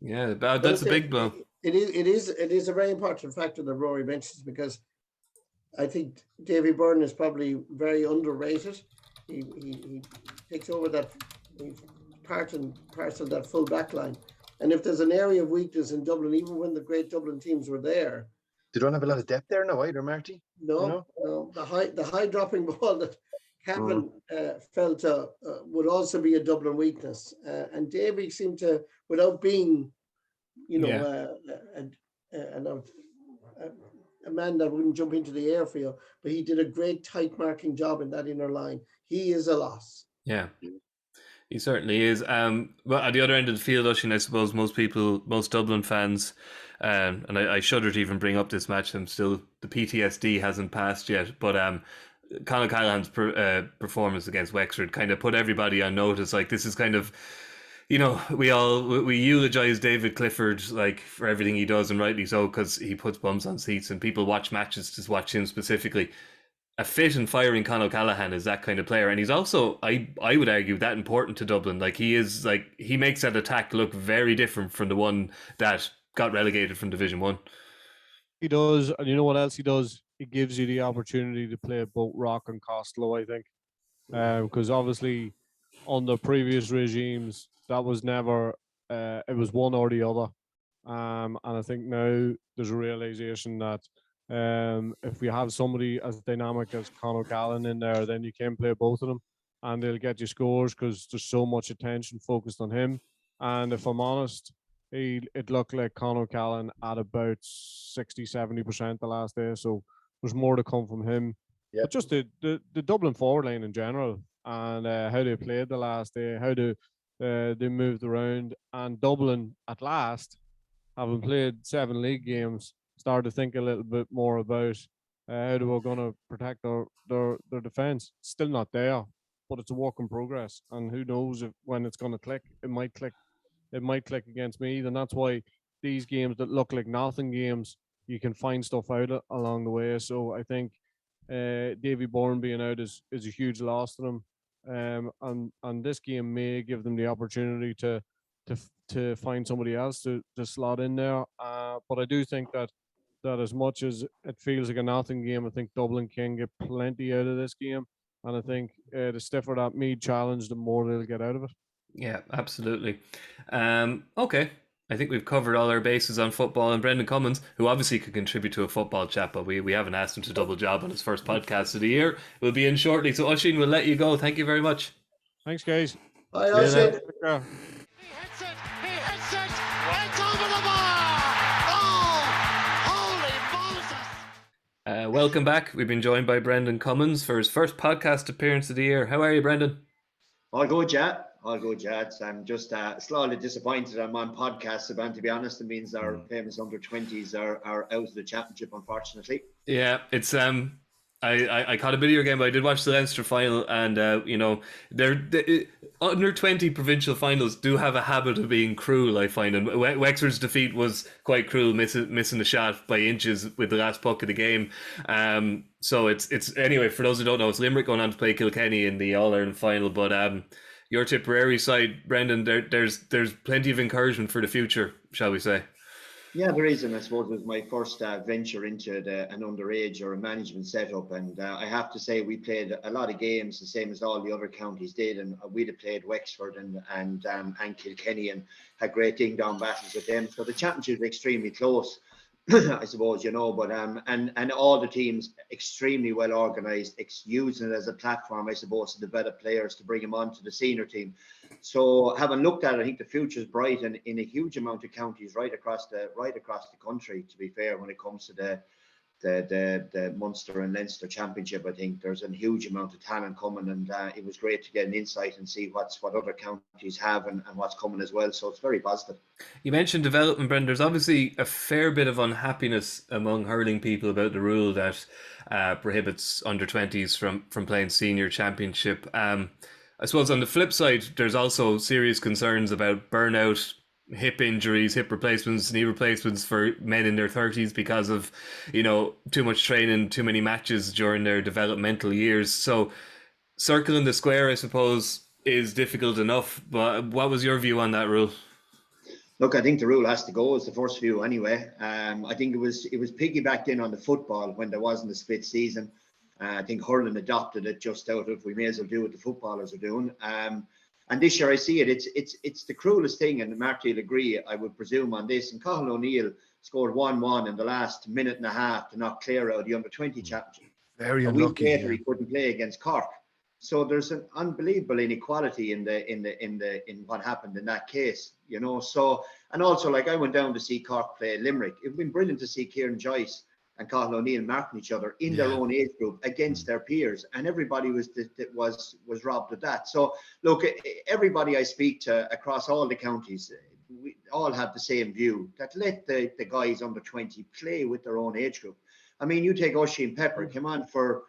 Yeah, that's a big blow. It is a very important factor that Rory mentions, because I think Davy Byrne is probably very underrated. He takes over that part and parcel that full back line. And if there's an area of weakness in Dublin, even when the great Dublin teams were there, they don't have a lot of depth there now either, Marty. No. The high dropping ball that Cavan felt would also be a Dublin weakness. And Davy seemed to, without being, a man that wouldn't jump into the air for you, but he did a great tight marking job in that inner line. he is a loss. Yeah. He certainly is. Well, at the other end of the field, Oisín, I suppose most Dublin fans, and I shudder to even bring up this match. The PTSD hasn't passed yet, but Conor Callahan's performance against Wexford kind of put everybody on notice. Like, this is kind of, we eulogize David Clifford like for everything he does, and rightly so, because he puts bums on seats and people watch matches to watch him specifically. A fit and firing Conor Callahan is that kind of player, and he's also, I would argue, that important to Dublin. Like, he makes that attack look very different from the one that got relegated from Division 1. He does, and you know what else he does? He gives you the opportunity to play both Rock and Costello, I think. Because obviously, on the previous regimes, that was never, it was one or the other. And I think now there's a realisation that if we have somebody as dynamic as Conor Callahan in there, then you can play both of them and they'll get you scores because there's so much attention focused on him. And if I'm honest, it looked like Conor Callahan at about 60-70% the last day, so there's more to come from him. Yep. But just the Dublin forward line in general and how they played the last day, how they moved around, and Dublin at last, having played 7 league games, started to think a little bit more about how they were going to protect their defence. It's still not there, but it's a work in progress. And who knows when it's going to click. It might click. It might click against me. And that's why these games that look like nothing games, you can find stuff out along the way. So I think Davy Bourne being out is a huge loss to them. And this game may give them the opportunity to find somebody else to slot in there. But I do think that as much as it feels like a nothing game, I think Dublin can get plenty out of this game. And I think the stiffer that Meath challenge, the more they'll get out of it. Yeah, absolutely. Okay. I think we've covered all our bases on football, and Brendan Cummins, who obviously could contribute to a football chat, but we haven't asked him to double job on his first podcast of the year, will be in shortly. So Oisín, we'll let you go. Thank you very much. Thanks, guys. Bye, Oisín. He hits it, it's over the bar! Oh, holy Moses! Welcome back. We've been joined by Brendan Cummins for his first podcast appearance of the year. How are you, Brendan? All good, yeah. All good, yeah. I'm just slightly disappointed I'm on podcasts, but to be honest, it means our famous under-20s are out of the championship, unfortunately. Yeah, it's I caught a bit of your game, but I did watch the Leinster final, and they're under-20 provincial finals do have a habit of being cruel, I find, and Wexford's defeat was quite cruel, missing the shot by inches with the last puck of the game. So it's anyway, for those who don't know, it's Limerick going on to play Kilkenny in the All-Ireland final, but your Tipperary side, Brendan, there's plenty of encouragement for the future, shall we say? Yeah, there is, and I suppose it was my first venture into an underage or a management setup, and I have to say we played a lot of games, the same as all the other counties did, and we'd have played Wexford and Kilkenny and had great ding-dong battles with them. So the championship was extremely close, I suppose, but and all the teams extremely well organised, using it as a platform, I suppose, to develop players to bring them on to the senior team. So having looked at it, I think the future is bright in a huge amount of counties right across the country. To be fair, when it comes to the Munster and Leinster championship, I think there's a huge amount of talent coming, and it was great to get an insight and see what other counties have and what's coming as well. So it's very positive. You mentioned development, Brendan. There's obviously a fair bit of unhappiness among hurling people about the rule that prohibits under-20s from playing senior championship. I suppose on the flip side, there's also serious concerns about burnout, hip injuries, hip replacements, knee replacements for men in their 30s because of, too much training, too many matches during their developmental years. So circling the square, I suppose, is difficult enough. But what was your view on that rule? Look, I think the rule has to go. It's the first view anyway. I think it was piggybacked in on the football when there wasn't a split season. I think Hurling adopted it just out of we may as well do what the footballers are doing. And this year I see it. It's the cruelest thing, and Marty will agree, I would presume, on this. And Cathal O'Neill scored 1-1 in the last minute and a half to knock Clare out of the under-20 championship. Very a unlucky. week later, he couldn't play against Cork. So there's an unbelievable inequality in what happened in that case, So, and also, like, I went down to see Cork play Limerick. It'd been brilliant to see Kieran Joyce and Cathal O'Neill marking each other in their own age group against their peers, and everybody was robbed of that. So look, everybody I speak to across all the counties, we all have the same view, that let the guys under 20 play with their own age group. I mean, you take Oisín Pepper, came on for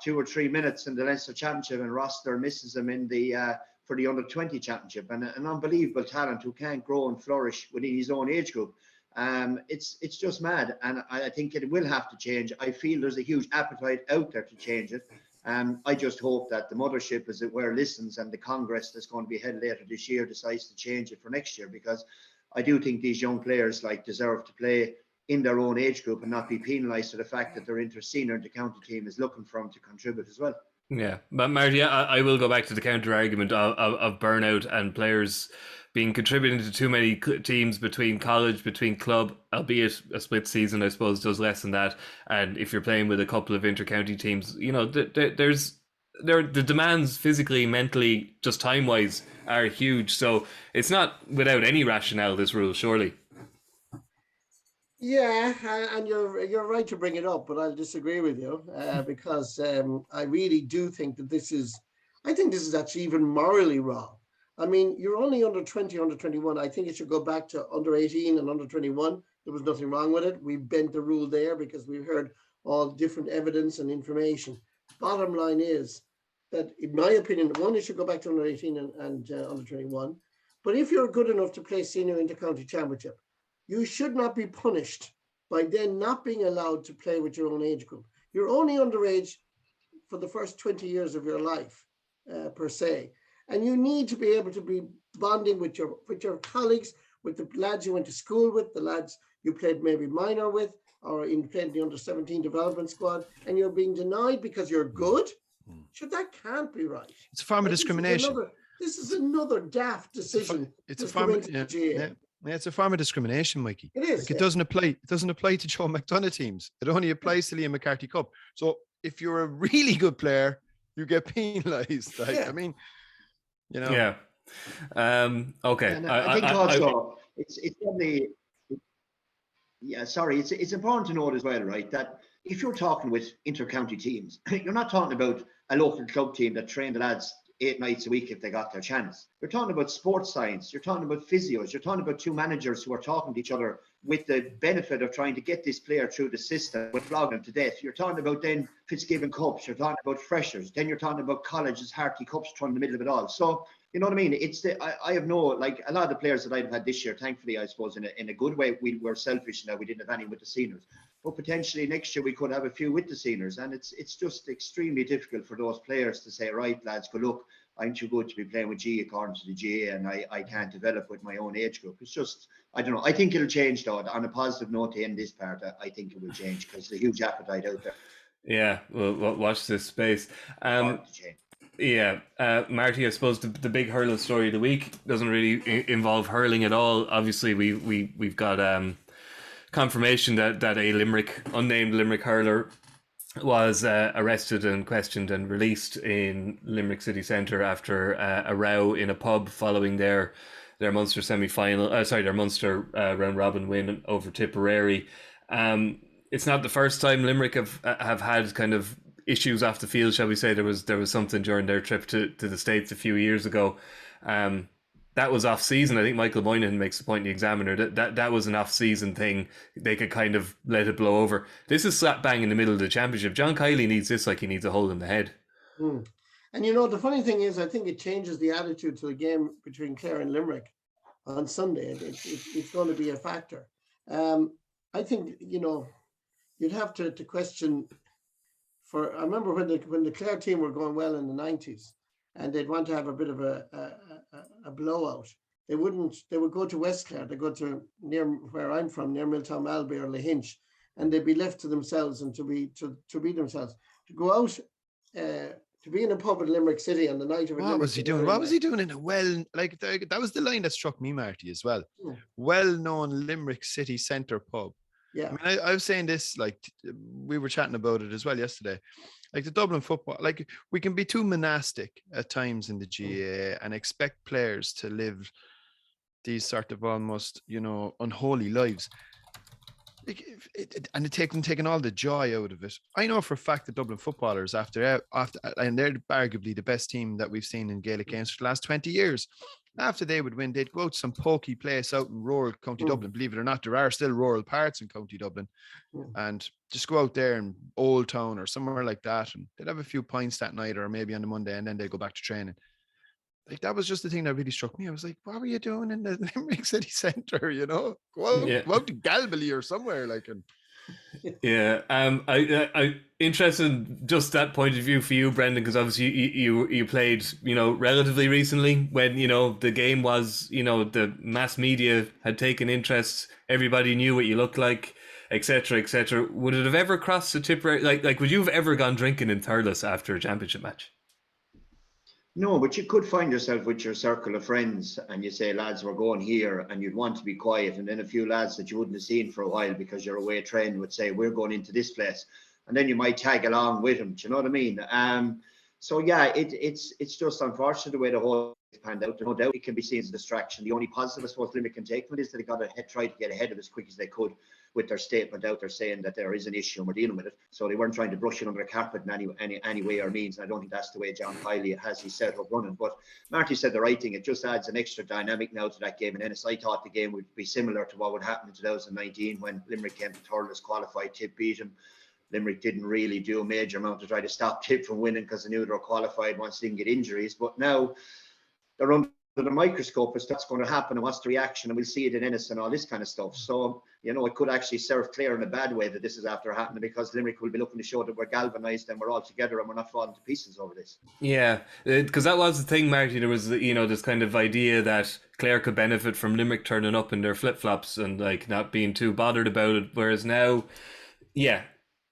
2 or 3 minutes in the Leinster Championship, and Roster misses him in the for the under 20 championship, and an unbelievable talent who can't grow and flourish within his own age group. It's just mad, and I think it will have to change. I feel there's a huge appetite out there to change it. I just hope that the mothership, as it were, listens, and the Congress that's going to be held later this year decides to change it for next year, because I do think these young players deserve to play in their own age group and not be penalised for the fact that their inter-senior and the county team is looking for them to contribute as well. Yeah, but Marty, I will go back to the counter argument of burnout and players being contributing to too many teams between college, between club, albeit a split season, I suppose, does less than that. And if you're playing with a couple of inter-county teams, the demands physically, mentally, just time-wise are huge. So it's not without any rationale, this rule, surely. Yeah, and you're right to bring it up, but I'll disagree with you because I really do think that this is actually even morally wrong. I mean, you're only under 20, under 21. I think it should go back to under 18 and under 21. There was nothing wrong with it. We bent the rule there because we heard all different evidence and information. Bottom line is that, in my opinion, one, it should go back to under 18 and under 21. But if you're good enough to play senior inter-county championship, you should not be punished by then not being allowed to play with your own age group. You're only underage for the first 20 years of your life, per se. And you need to be able to be bonding with your colleagues, with the lads you went to school with, the lads you played maybe minor with, or in played the under-17 development squad, and you're being denied because you're good. Sure, that can't be right. It's a form of discrimination. This is another daft decision. It's a form of it's a form of discrimination, Mikey. It is. It doesn't apply. It doesn't apply to Joe McDonough teams. It only applies to Liam McCarthy Cup. So if you're a really good player, you get penalised. I mean, Yeah. Okay. And I think also it's probably. Yeah, sorry. It's important to note as well, right, that if you're talking with inter-county teams, you're not talking about a local club team that train the lads 8 nights a week if they got their chance. You're talking about sports science. You're talking about physios. You're talking about two managers who are talking to each other with the benefit of trying to get this player through the system with flogging him to death. You're talking about then Fitzgibbon Cups. You're talking about freshers. Then you're talking about colleges, RTÉ Cups thrown in the middle of it all. So, you know what I mean? I have no, like a lot of the players that I've had this year, thankfully, I suppose, in a good way, we were selfish now. We didn't have any with the seniors. But potentially next year we could have a few with the seniors. And it's just extremely difficult for those players to say, right, lads, good luck. I'm too good to be playing with G according to the GA, and I can't develop with my own age group. It's just, I don't know. I think it'll change, though. On a positive note to end this part, I think it will change because there's a huge appetite out there. Yeah, well, watch this space. Yeah, Marty, I suppose the big hurling story of the week doesn't really involve hurling at all. Obviously, we've got confirmation that a unnamed Limerick hurler was arrested and questioned and released in Limerick city centre after a row in a pub following their Munster their Munster round robin win over Tipperary. It's not the first time Limerick have had kind of issues off the field, shall we say. There was something during their trip to the States a few years ago. That was off season. I think Michael Moynihan makes the point in the Examiner that was an off season thing. They could kind of let it blow over. This is slap bang in the middle of the championship. John Kiley needs this like he needs a hole in the head. And the funny thing is, I think it changes the attitude to the game between Clare and Limerick on Sunday. It's going to be a factor. I think you'd have to question. I remember when the Clare team were going well in the 90s. And they'd want to have a bit of a blowout. They would go to West Clare. They go to near where I'm from, near Milltown Malby or Lahinch, and they'd be left to themselves and to be themselves. To go out to be in a pub in Limerick City on the night of what was he doing? What was he doing in a that was the line that struck me, Marty, as well. Yeah. Well-known Limerick City Centre pub. Yeah. I mean, I was saying this, like, we were chatting about it as well yesterday. Like the Dublin football, like we can be too monastic at times in the GAA and expect players to live these sort of almost, unholy lives. And taking all the joy out of it. I know for a fact that Dublin footballers, after, and they're arguably the best team that we've seen in Gaelic games for the last 20 years. After they would win, they'd go to some pokey place out in rural County Dublin. Believe it or not, there are still rural parts in County Dublin, and just go out there in Old Town or somewhere like that, and they'd have a few pints that night or maybe on the Monday, and then they'd go back to training. Like, that was just the thing that really struck me. I was like, what were you doing in the Limerick City Centre? You know, go out to Galbally or somewhere like. And yeah, I interested in just that point of view for you, Brendan, because obviously you played, you know, relatively recently when, you know, the game was, you know, the mass media had taken interest, everybody knew what you looked like, etc., etc. Would it have ever crossed the Tipperary, like would you have ever gone drinking in Thurles after a championship match? No, but you could find yourself with your circle of friends and you say, lads, we're going here, and you'd want to be quiet. And then a few lads that you wouldn't have seen for a while because you're away training would say, we're going into this place. And then you might tag along with them. Do you know what I mean? So yeah, it's just unfortunate the way the whole panned out. No doubt it can be seen as a distraction. The only positive I suppose Limerick can take from it is that they got tried to get ahead of it as quick as they could with their statement out there saying that there is an issue and we're dealing with it. So they weren't trying to brush it under the carpet in any way or means. And I don't think that's the way John Kiley has his set up running. But Marty said the right thing. It just adds an extra dynamic now to that game. And Ennis, I thought the game would be similar to what would happen in 2019 when Limerick came to Thurles, qualified, Tip beat them. Limerick didn't really do a major amount to try to stop Tip from winning because they knew they were qualified once they didn't get injuries. But now they're under the microscope as to what's going to happen and what's the reaction, and we'll see it in Ennis and all this kind of stuff. So, you know, it could actually serve Clare in a bad way that this is after happening, because Limerick will be looking to show that we're galvanised and we're all together and we're not falling to pieces over this. Yeah, because that was the thing, Marty. There was, you know, this kind of idea that Clare could benefit from Limerick turning up in their flip-flops and like not being too bothered about it, whereas now, yeah,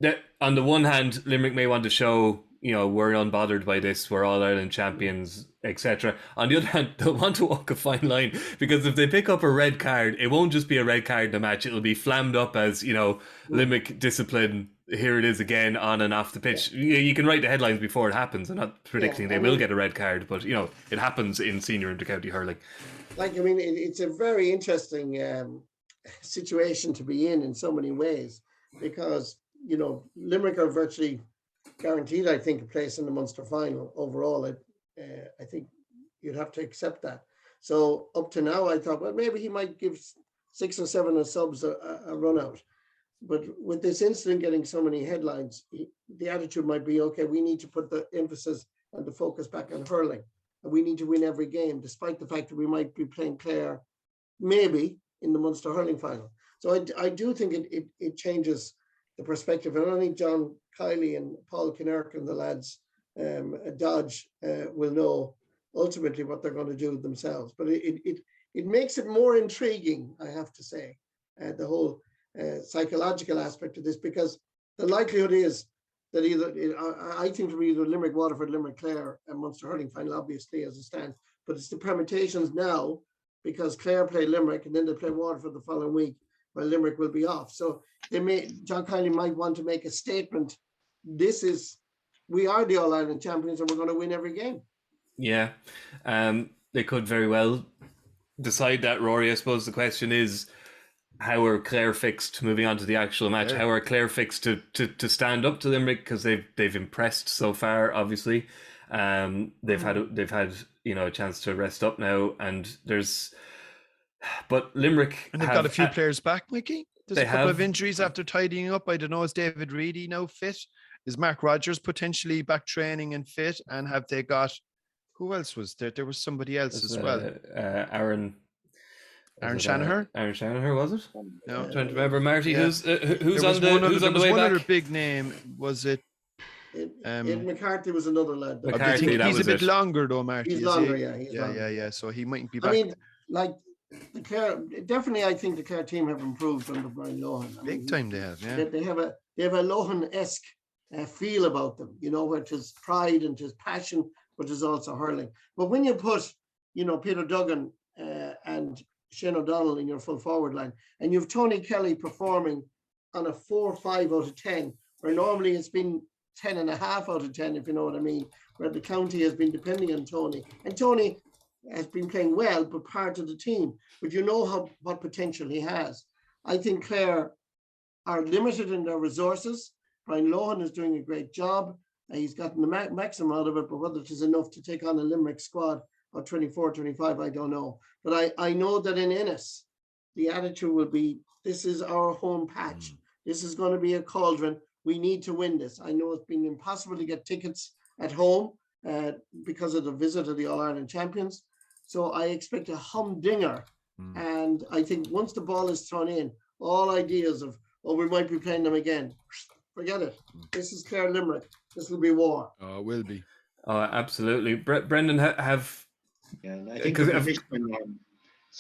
that on the one hand, Limerick may want to show, you know, we're unbothered by this, we're all Ireland champions, etc. On the other hand, they'll want to walk a fine line, because if they pick up a red card, it won't just be a red card in the match, it'll be flammed up as, you know, Limerick discipline, here it is again on and off the pitch. You can write the headlines before it happens. I'm not predicting they will get a red card, but, you know, it happens in senior inter-county hurling. Like, I mean, it's a very interesting situation to be in so many ways, because, you know, Limerick are virtually guaranteed, I think, a place in the Munster final overall. I think you'd have to accept that. So up to now, I thought, well, maybe he might give 6 or 7 of subs a run out. But with this incident getting so many headlines, the attitude might be, okay, we need to put the emphasis and the focus back on hurling. And we need to win every game, despite the fact that we might be playing Clare, maybe, in the Munster hurling final. So I do think it changes the perspective. And I think John Kiley and Paul Kinnerk and the lads Dodge will know ultimately what they're going to do themselves. But it makes it more intriguing, I have to say, the whole psychological aspect of this, because the likelihood is that I think it'll be either Limerick, Waterford, Limerick, Clare, and Munster hurling final, obviously, as it stands. But it's the permutations now, because Clare play Limerick and then they play Waterford the following week, while Limerick will be off. So John Kiley might want to make a statement. We are the All-Ireland champions and we're going to win every game. Yeah, they could very well decide that, Rory. I suppose the question is, how are Clare fixed moving on to the actual match? How are Clare fixed to stand up to Limerick, because they've impressed so far, obviously. They've had you know, a chance to rest up now, and but Limerick, and they've got a few players back, Mikey. There's a couple of injuries after tidying up. I don't know, is David Reedy now fit? Is Mark Rogers potentially back training and fit? And have they got, who else was there? There was somebody else as well. Aaron Shanaher? Aaron Shanaher, was it? No, I'm trying to remember. Marty, who's on the way back? There was one other big name. Was it? Ed McCarthy was another lad. McCarthy, he's a bit longer though, Marty. He's longer, yeah. Yeah. So he mightn't be back. I mean, like, the Clare, definitely, I think the Clare team have improved under Brian Lohan. Big time they have, yeah. They have a Lohan-esque feel about them, you know, where it is pride and it is passion, but there's also hurling. But when you put, you know, Peter Duggan and Shane O'Donnell in your full forward line, and you've Tony Kelly performing on a 4 or 5 out of 10, where normally it's been 10.5 out of 10, if you know what I mean, where the county has been depending on Tony. And Tony has been playing well, but part of the team. But you know what potential he has. I think Clare are limited in their resources. Brian Lohan is doing a great job. He's gotten the maximum out of it, but whether it is enough to take on a Limerick squad of 24, 25, I don't know. But I know that in Ennis, the attitude will be, this is our home patch. This is going to be a cauldron. We need to win this. I know it's been impossible to get tickets at home because of the visit of the All-Ireland champions. So I expect a humdinger. And I think once the ball is thrown in, all ideas of, we might be playing them again, forget it. This is Clare Limerick. This will be war. Oh, it will be. Oh, absolutely. Brendan, have... Yeah, and I think the position,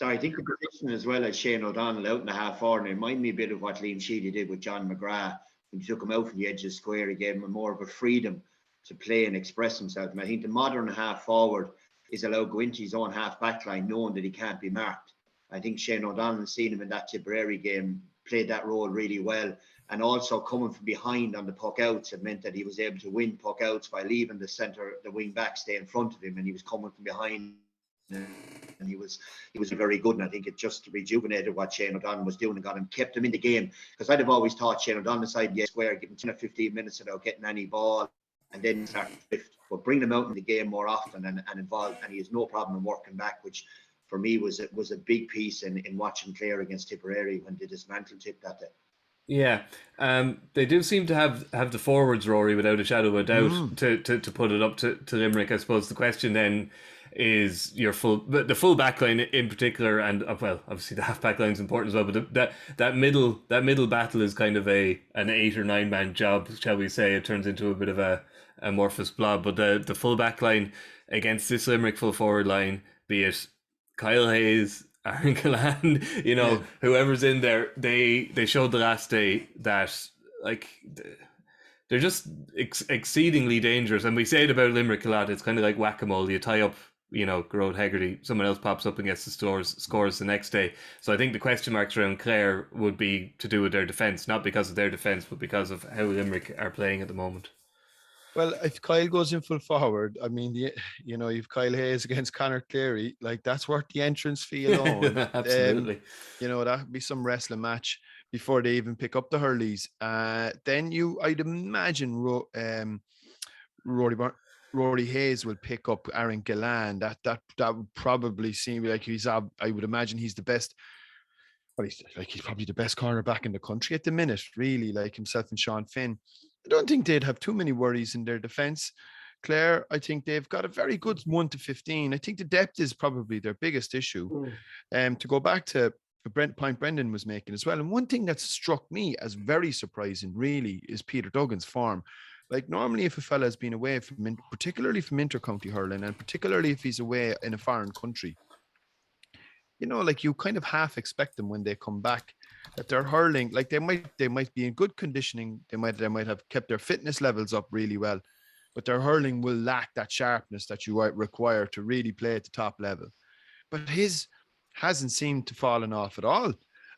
I think the position as well as Shane O'Donnell out in the half forward remind me a bit of what Liam Sheedy did with John McGrath. When he took him out from the edge of the square, he gave him more of a freedom to play and express himself. And I think the modern half forward is allowed to go into his own half back line knowing that he can't be marked. I think Shane O'Donnell, seen him in that Tipperary game, played that role really well. And also coming from behind on the puck outs, it meant that he was able to win puck outs by leaving the wing back stay in front of him, and he was coming from behind. And he was very good, and I think it just rejuvenated what Shane O'Donnell was doing and kept him in the game. Because I'd have always thought Shane O'Donnell side the square, give him 10 or 15 minutes without getting any ball, and then start to drift. But bring them out in the game more often and involved, and he has no problem in working back, which for me was a big piece in watching Clare against Tipperary when they dismantled Tip that day. Yeah, they do seem to have the forwards, Rory, without a shadow of a doubt, to put it up to Limerick. I suppose the question then is the full back line in particular, and obviously the half back line is important as well. But that middle battle is kind of an 8 or 9 man job, shall we say? It turns into a bit of a amorphous blob. But the full back line against this Limerick full forward line, be it Kyle Hayes, Aaron Gillan, whoever's in there, they showed the last day that they're just exceedingly dangerous. And we say it about Limerick a lot. It's kind of like whack-a-mole. You tie up, Gerard Hegarty, someone else pops up and gets the scores the next day. So I think the question marks around Clare would be to do with their defence, not because of their defence, but because of how Limerick are playing at the moment. Well, if Kyle goes in full forward, I mean, you've Kyle Hayes against Conor Cleary, that's worth the entrance fee alone. Absolutely. That would be some wrestling match before they even pick up the Hurleys. Then I'd imagine Rory Hayes will pick up Aaron Gillan. That would probably seem like I would imagine he's the best. Well, he's probably the best cornerback in the country at the minute, really, like himself and Sean Finn. I don't think they'd have too many worries in their defence. Clare, I think they've got a very good 1 to 15. I think the depth is probably their biggest issue. To go back to the point Brendan was making as well, and one thing that struck me as very surprising, really, is Peter Duggan's form. Normally, if a fella has been away particularly from intercounty hurling, and particularly if he's away in a foreign country, you kind of half expect them when they come back that they're hurling, they might be in good conditioning, they might have kept their fitness levels up really well, but their hurling will lack that sharpness that you might require to really play at the top level. But his hasn't seemed to fallen off at all.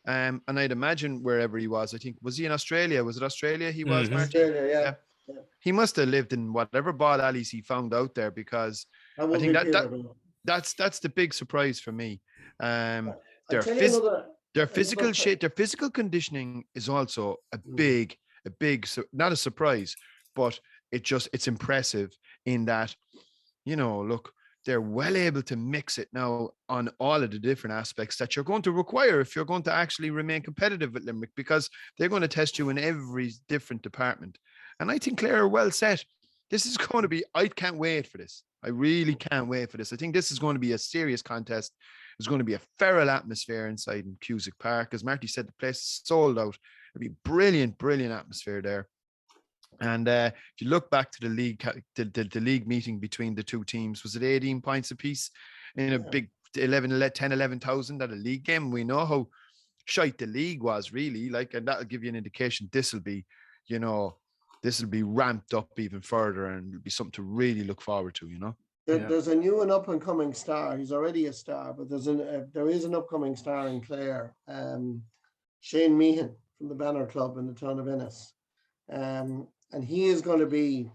And I'd imagine wherever he was, I think, was he in Australia? Was it Australia he was, Marty? Australia, yeah. He must have lived in whatever ball alleys he found out there, because I think that's the big surprise for me. Their physical conditioning is also a big, not a surprise, but it's impressive in that, look, they're well able to mix it now on all of the different aspects that you're going to require if you're going to actually remain competitive with Limerick, because they're going to test you in every different department. And I think Clare are well set. This is going to be, I can't wait for this. I really can't wait for this. I think this is going to be a serious contest. There's going to be a feral atmosphere inside in Cusack Park. As Marty said, the place is sold out. It'll be brilliant atmosphere there. And if you look back to the league, the league meeting between the two teams, was it 18 points apiece in a big 11,000 at a league game? We know how shite the league was, really. And that'll give you an indication. This will be ramped up even further, and it'll be something to really look forward to. There's a new and up and coming star. He's already a star, but there is an upcoming star in Clare, Shane Meehan from the Banner Club in the town of Ennis, and he is going to be.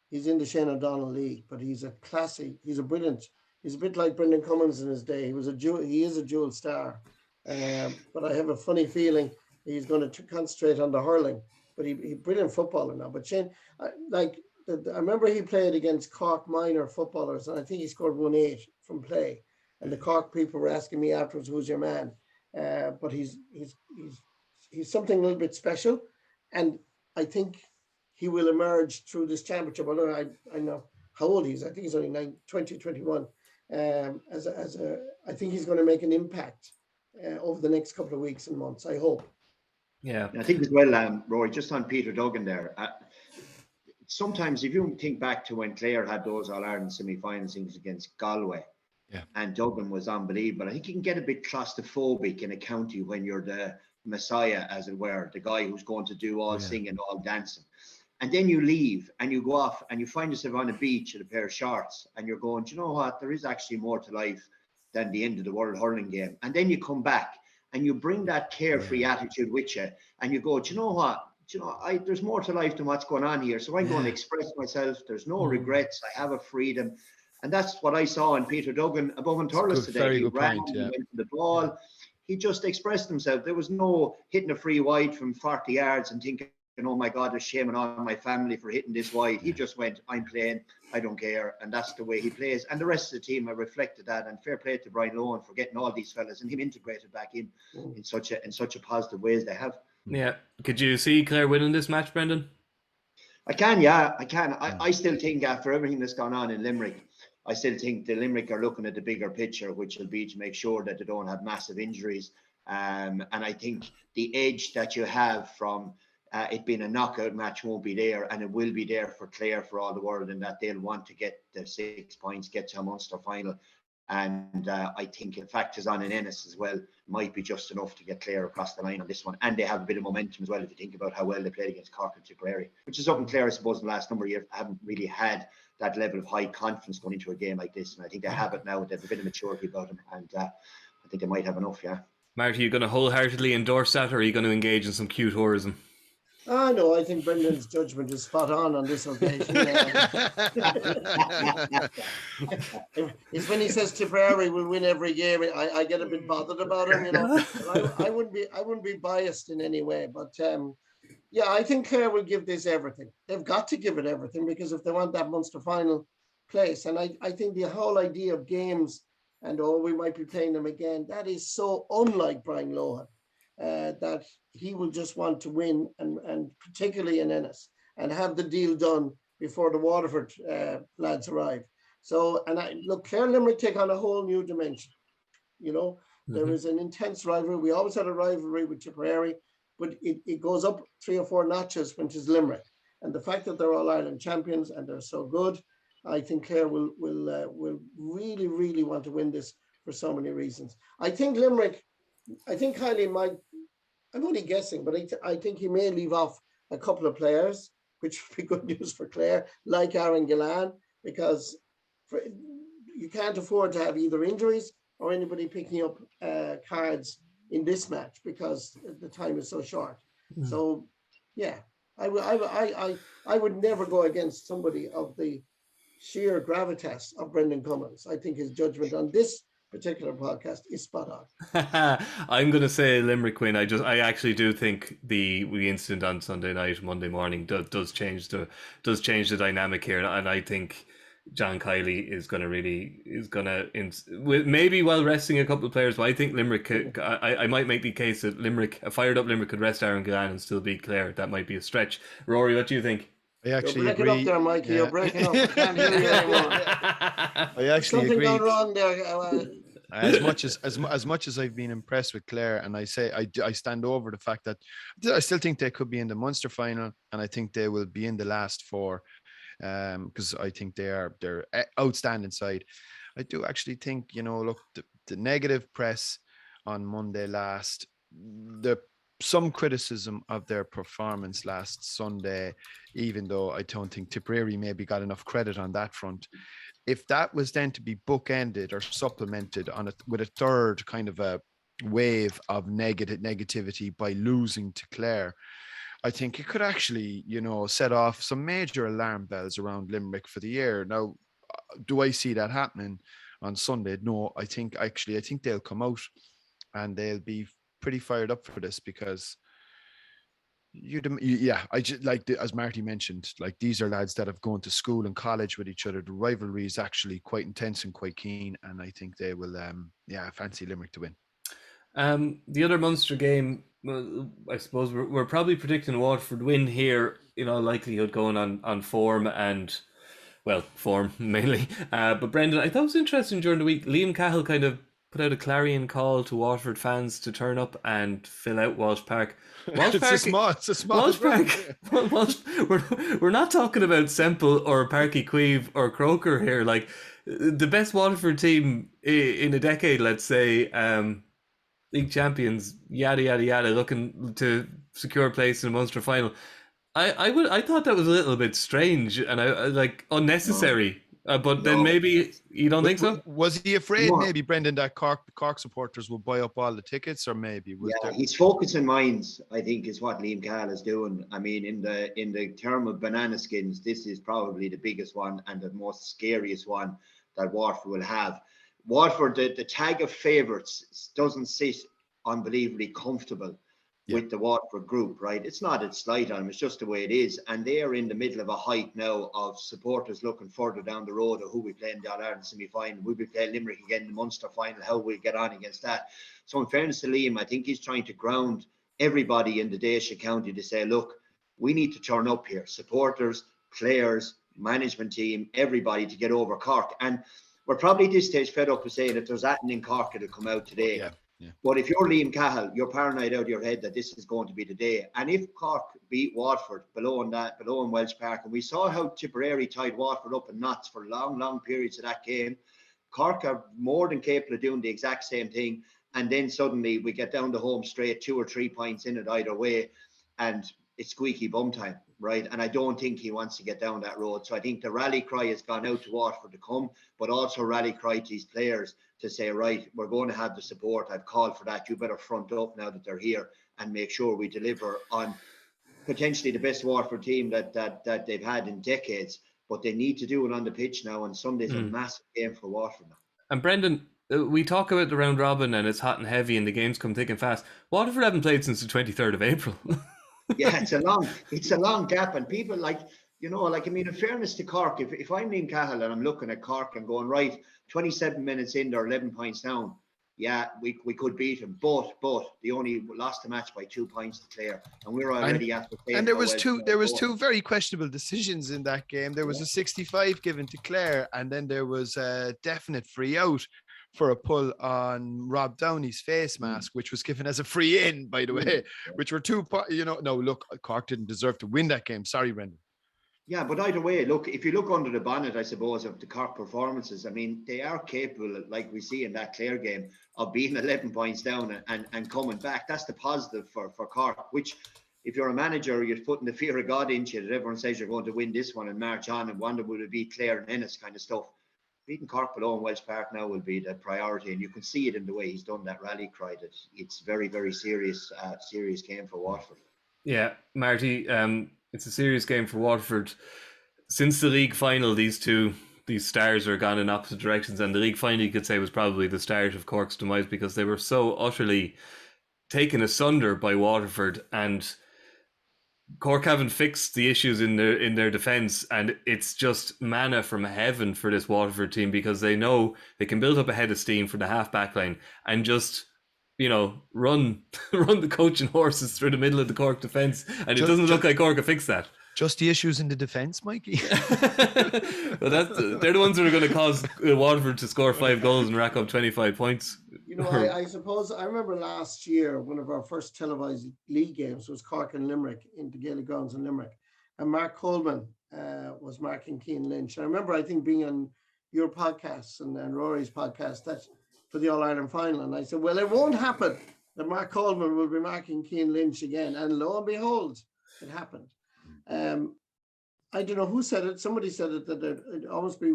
He's in the Shane O'Donnell League, but he's a brilliant. He's a bit like Brendan Cummins in his day. He is a dual star, but I have a funny feeling he's going to concentrate on the hurling. But he's brilliant footballer now. But Shane, I remember he played against Cork minor footballers, and I think he scored 1-8 from play. And the Cork people were asking me afterwards, "Who's your man?" But he's something a little bit special, and I think he will emerge through this championship. Although I know how old he is. I think he's only 20, 21. I think he's going to make an impact over the next couple of weeks and months. I hope. Yeah, I think as well, Rory, just on Peter Duggan there. Sometimes if you think back to when Clare had those All-Ireland semi-final things against Galway, and Duggan was unbelievable. I think you can get a bit claustrophobic in a county when you're the messiah, as it were, the guy who's going to do all singing, all dancing. And then you leave and you go off and you find yourself on a beach in a pair of shorts and you're going, do you know what? There is actually more to life than the end of the World Hurling game. And then you come back and you bring that carefree attitude with you and you go, do you know what? There's more to life than what's going on here. So I'm going to express myself. There's no regrets. I have a freedom. And that's what I saw in Peter Duggan above in Thurles today. He ran, he went to the ball. He just expressed himself. There was no hitting a free wide from 40 yards and thinking, oh my God, there's shame on my family for hitting this wide. He just went, I'm playing, I don't care. And that's the way he plays. And the rest of the team have reflected that. And fair play to Brian Lohan for getting all these fellas and him integrated back in such a positive way as they have. Yeah. Could you see Clare winning this match, Brendan? I can, yeah, I can. I still think after everything that's gone on in Limerick, I still think the Limerick are looking at the bigger picture, which will be to make sure that they don't have massive injuries. And I think the edge that you have from it being a knockout match won't be there, and it will be there for Clare for all the world, and that they'll want to get the 6 points, get to a Munster final. And I think it factors on in Ennis as well, might be just enough to get Clare across the line on this one. And they have a bit of momentum as well, if you think about how well they played against Cork and Tipperary, which is something Clare, I suppose, in the last number of years haven't really had that level of high confidence going into a game like this. And I think they have it now. They have a bit of maturity about them, and I think they might have enough, Marty, are you going to wholeheartedly endorse that, or are you going to engage in some cute tourism? No, I think Brendan's judgment is spot on this occasion. It's when he says Tipperary will win every game, I get a bit bothered about him, I wouldn't be biased in any way, but I think Clare will give this everything. They've got to give it everything, because if they want that Munster final place, and I think the whole idea of games and we might be playing them again, that is so unlike Brian Lohan. That he will just want to win, and particularly in Ennis, and have the deal done before the Waterford lads arrive. So, Clare Limerick take on a whole new dimension. There is an intense rivalry. We always had a rivalry with Tipperary, but it goes up 3 or 4 notches when it is Limerick. And the fact that they're all Ireland champions and they're so good, I think Clare will really, really want to win this for so many reasons. I think Kylie might, I'm only guessing, but I think he may leave off a couple of players, which would be good news for Clare, like Aaron Gillan, because you can't afford to have either injuries or anybody picking up cards in this match, because the time is so short. So, I would never go against somebody of the sheer gravitas of Brendan Cummins. I think his judgment on this particular podcast is spot on. I'm going to say Limerick win. I actually do think the incident on Sunday night, Monday morning does change the dynamic here, and I think John Kiley is going to maybe while resting a couple of players, but I think Limerick I might make the case that a fired up Limerick could rest Aaron Gillan and still beat Clare. That might be a stretch. Rory, what do you think? I actually agree. You're breaking up there, Mikey. You're breaking up. I can't hear you anymore. I actually Something agree. gone wrong there. As much as I've been impressed with Clare, and I say I stand over the fact that I still think they could be in the Munster final, and I think they will be in the last 4, because I think they're outstanding side. I do actually think, look, the negative press on Monday last, some criticism of their performance last Sunday, even though I don't think Tipperary maybe got enough credit on that front. If that was then to be bookended or supplemented with a third kind of a wave of negativity by losing to Clare, I think it could actually, set off some major alarm bells around Limerick for the year. Now, do I see that happening on Sunday? No, I think they'll come out and they'll be pretty fired up for this, because I just like as Marty mentioned, like these are lads that have gone to school and college with each other. The rivalry is actually quite intense and quite keen, and I think they will fancy Limerick to win. The other Munster game, well, I suppose we're probably predicting a Waterford win here, likelihood going on form and form mainly. But Brendan, I thought it was interesting during the week, Liam Cahill kind of put out a clarion call to Waterford fans to turn up and fill out Walsh Park. It's a small Walsh Park. We're not talking about Semple or Parky Queeve or Croker here. Like the best Waterford team in a decade, let's say, league champions, yada yada yada, looking to secure a place in a Munster final. I thought that was a little bit strange and I like unnecessary. But then maybe you don't think so? Was he afraid maybe, Brendan, that Cork supporters will buy up all the tickets, or maybe? He's focusing minds, I think, is what Liam Cahill is doing. I mean, in the term of banana skins, this is probably the biggest one and the most scariest one that Waterford will have. Waterford, the tag of favourites doesn't sit unbelievably comfortable with the Waterford group, right? It's not a slight on them, it's just the way it is. And they are in the middle of a height now of supporters looking further down the road of who we play in the All-Ireland semi-final. We'll be playing Limerick again in the Munster final, how we'll get on against that. So in fairness to Liam, I think he's trying to ground everybody in the Daoiseach County to say, look, we need to turn up here. Supporters, players, management team, everybody to get over Cork. And we're probably at this stage fed up with saying that there's that in Cork that'll come out today. Yeah. But if you're Liam Cahill, you're paranoid out of your head that this is going to be the day. And if Cork beat Waterford below in Welsh Park, and we saw how Tipperary tied Waterford up in knots for long periods of that game, Cork are more than capable of doing the exact same thing. And then suddenly we get down the home straight, 2 or 3 points in it either way, and it's squeaky bum time, right? And I don't think he wants to get down that road. So I think the rally cry has gone out to Waterford to come, but also rally cry to these players to say, right, we're going to have the support. I've called for that. You better front up now that they're here and make sure we deliver on potentially the best Waterford team that they've had in decades. But they need to do it on the pitch now, and Sunday's a massive game for Waterford now. And Brendan, we talk about the round robin and it's hot and heavy and the games come thick and fast. Waterford haven't played since the 23rd of April. Yeah, it's a long gap, and people in fairness to Cork, if I'm Liam Cahill and I'm looking at Cork and going, right, 27 minutes in, they're 11 points down. Yeah, we could beat them, but they only lost the match by 2 points to Clare, and we're already at the. And there was two very questionable decisions in that game. There was a 65 given to Clare, and then there was a definite free out for a pull on Rob Downey's face mask, which was given as a free in, by the way, which were look, Cork didn't deserve to win that game. Sorry, Brendan. Yeah, but either way, look, if you look under the bonnet, I suppose, of the Cork performances, I mean, they are capable, like we see in that Clare game, of being 11 points down and coming back. That's the positive for Cork, which, if you're a manager, you're putting the fear of God into you, that everyone says you're going to win this one and march on and wonder will it be Clare and Ennis kind of stuff. Beating Cork below in Welsh Park now will be the priority, and you can see it in the way he's done that rally cry. That it's very, very serious game for Waterford. Yeah, Marty, it's a serious game for Waterford. Since the league final, these stars are gone in opposite directions, and the league final, you could say, was probably the start of Cork's demise because they were so utterly taken asunder by Waterford, and Cork haven't fixed the issues in their defence, and it's just manna from heaven for this Waterford team because they know they can build up a head of steam for the half back line and just run the coaching horses through the middle of the Cork defence, and it doesn't look like Cork will fix that. Just the issues in the defence, Mikey. Well, they're the ones that are going to cause Waterford to score 5 goals and rack up 25 points. I suppose I remember last year, one of our first televised league games was Cork and Limerick in the Gaelic grounds in Limerick. And Mark Coleman was marking Cian Lynch. I remember, I think, being on your podcast and Rory's podcast that's for the All-Ireland final. And I said, well, it won't happen that Mark Coleman will be marking Cian Lynch again. And lo and behold, it happened. I don't know who said it. Somebody said it, that it'd almost be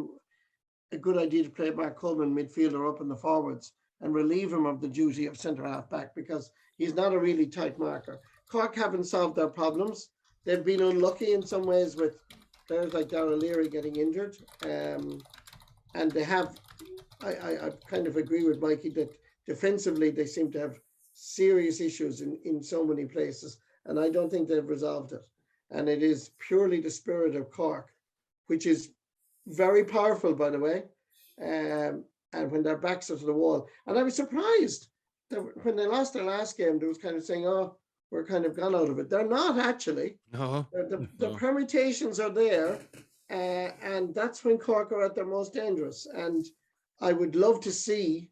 a good idea to play Mark Coleman midfielder up in the forwards and relieve him of the duty of centre half back because he's not a really tight marker. Cork haven't solved their problems. They've been unlucky in some ways with players like Darragh Leary getting injured. And they have, I kind of agree with Mikey that defensively they seem to have serious issues in so many places. and I don't think they've resolved it. And it is purely the spirit of Cork, which is very powerful, by the way. And when their backs are to the wall, and I was surprised that when they lost their last game, they was kind of saying, "Oh, we're kind of gone out of it." They're not actually. No. The permutations are there, and that's when Cork are at their most dangerous. And I would love to see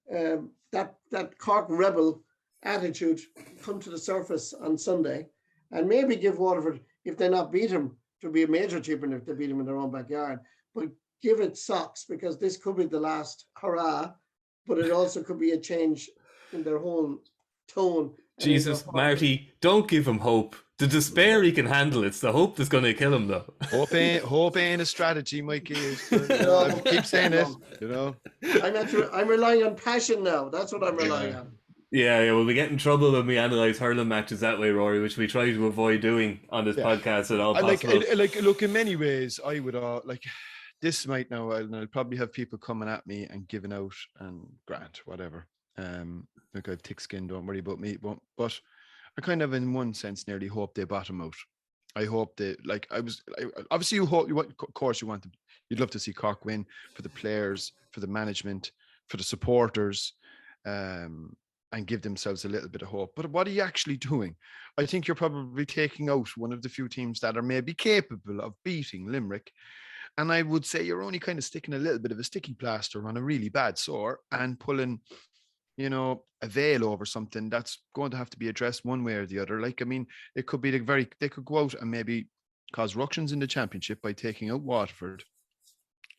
that Cork rebel attitude come to the surface on Sunday, and maybe give Waterford, if they not beat them, to be a major achievement if they beat them in their own backyard. But give it socks, because this could be the last hurrah, but it also could be a change in their whole tone. Jesus, Marty, don't give him hope. The despair he can handle. It's the hope that's going to kill him, though. Hope ain't a strategy, Mikey. I keep saying it. You know, I'm relying on passion now. That's what I'm relying on. Yeah, we'll be getting in trouble when we analyse hurling matches that way, Rory, which we try to avoid doing on this podcast at all possible. Look, in many ways, I would this might now, I'll probably have people coming at me and giving out and grant, whatever. Look, I've thick skin, don't worry about me. But I kind of, in one sense, nearly hope they bottom out. I hope they, obviously of course you'd love to see Cork win, for the players, for the management, for the supporters, and give themselves a little bit of hope. But what are you actually doing? I think you're probably taking out one of the few teams that are maybe capable of beating Limerick. And I would say you're only kind of sticking a little bit of a sticky plaster on a really bad sore and pulling, a veil over something that's going to have to be addressed one way or the other. It could be they could go out and maybe cause ructions in the championship by taking out Waterford.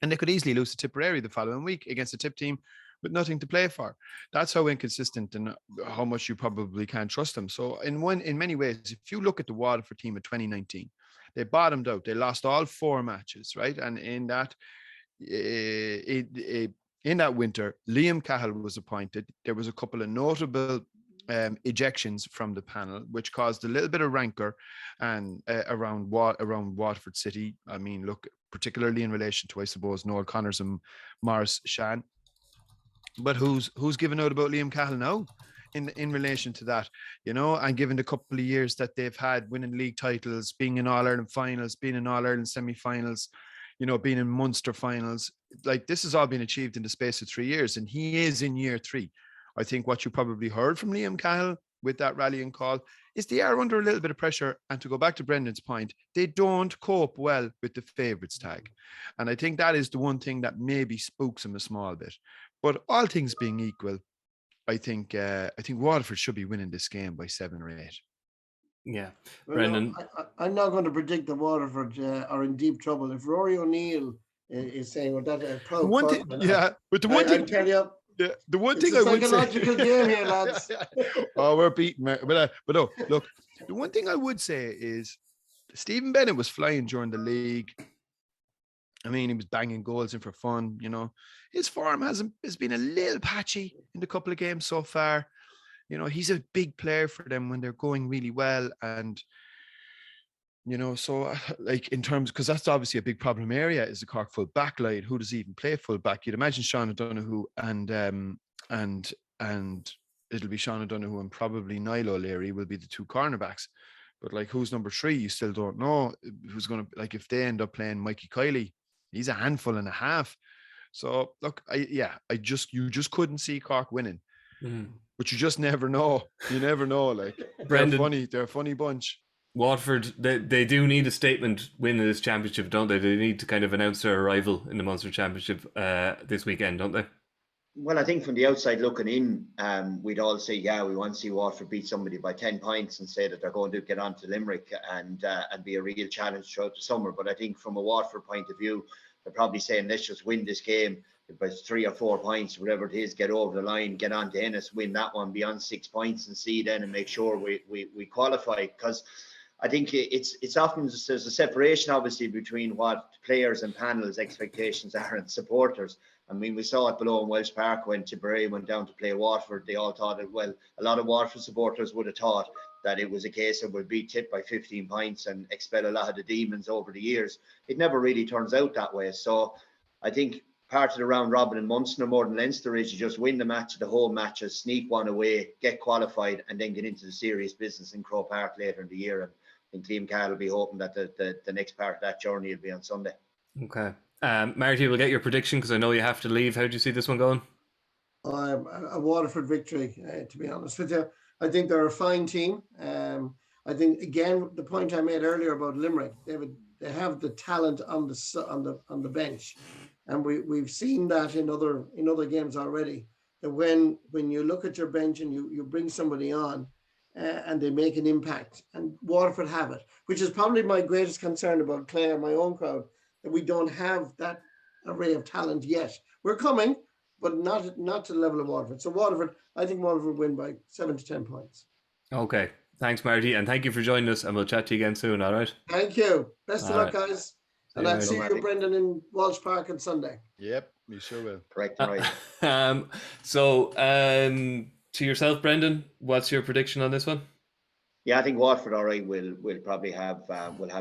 And they could easily lose to Tipperary the following week against a Tip team with nothing to play for. That's how inconsistent and how much you probably can't trust them. So in many ways, if you look at the Waterford team of 2019, they bottomed out. They lost all 4 matches, right? And in that winter, Liam Cahill was appointed. There was a couple of notable ejections from the panel, which caused a little bit of rancor and around Waterford City. I mean, look, particularly in relation to, I suppose, Noel Connors and Morris Shan. But who's giving out about Liam Cahill now in relation to that, and given the couple of years that they've had winning league titles, being in All-Ireland finals, being in All-Ireland semi-finals, being in Munster finals, this has all been achieved in the space of 3 years, and he is in year 3. I think what you probably heard from Liam Cahill with that rallying call is they are under a little bit of pressure, and to go back to Brendan's point, they don't cope well with the favourites tag. And I think that is the one thing that maybe spooks them a small bit. But all things being equal, I think Waterford should be winning this game by 7 or 8. Yeah, well, Brendan. I'm not going to predict that Waterford are in deep trouble. If Rory O'Neill is saying, "Well, that proud one thing, but the one thing, I tell you, the one thing I would say, psychological game here, lads. Oh, we're beating, but no, look, the one thing I would say is Stephen Bennett was flying during the league. I mean, he was banging goals in for fun. His form has been a little patchy in the couple of games so far. He's a big player for them when they're going really well. And, so in terms, because that's obviously a big problem area, is the Cork full back line. Who does even play full back? You'd imagine Sean O'Donoghue and it'll be Sean O'Donoghue and probably Niall O'Leary will be the 2 cornerbacks. But who's number 3? You still don't know who's going to, if they end up playing Mikey Kiley, he's a handful and a half. So look, you just couldn't see Cork winning. But you just never know. You never know. Brendan, they're a funny bunch. Waterford, they do need a statement win in this championship, don't they? They need to kind of announce their arrival in the Munster Championship this weekend, don't they? Well, I think from the outside looking in, we'd all say, we want to see Waterford beat somebody by 10 points and say that they're going to get on to Limerick and be a real challenge throughout the summer. But I think from a Waterford point of view, they're probably saying, let's just win this game by 3 or 4 points, whatever it is, get over the line, get on to Ennis, win that one, be on 6 points and see then and make sure we qualify. Because I think it's often there's a separation, obviously, between what players and panels' expectations are and supporters. I mean, we saw it below in Welsh Park when Tipperary went down to play Waterford. They all thought a lot of Waterford supporters would have thought that it was a case of we'll beat Tip by 15 points and expel a lot of the demons over the years. It never really turns out that way. So I think part of the round robin in Munster more than Leinster is you just win the match, the whole matches, sneak one away, get qualified, and then get into the serious business in Croke Park later in the year. And I think Liam Cahill will be hoping that the next part of that journey will be on Sunday. Okay. Marty, we'll get your prediction because I know you have to leave. How do you see this one going? A Waterford victory, to be honest with you. I think they're a fine team. I think, again, the point I made earlier about Limerick, they have the talent on the bench, and we've seen that in other games already. That when you look at your bench and you bring somebody on, and they make an impact, and Waterford have it, which is probably my greatest concern about Clare, my own crowd, that we don't have that array of talent yet. We're coming, but not to the level of Waterford. So Waterford, I think Waterford win by 7 to 10 points. Okay. Thanks, Marty, and thank you for joining us, and we'll chat to you again soon, all right? Thank you. Best of luck, guys. And I'll see you, Brendan, in Walsh Park on Sunday. Yep, we sure will. Correct, right. To yourself, Brendan, what's your prediction on this one? Yeah, I think Waterford, all right, will probably have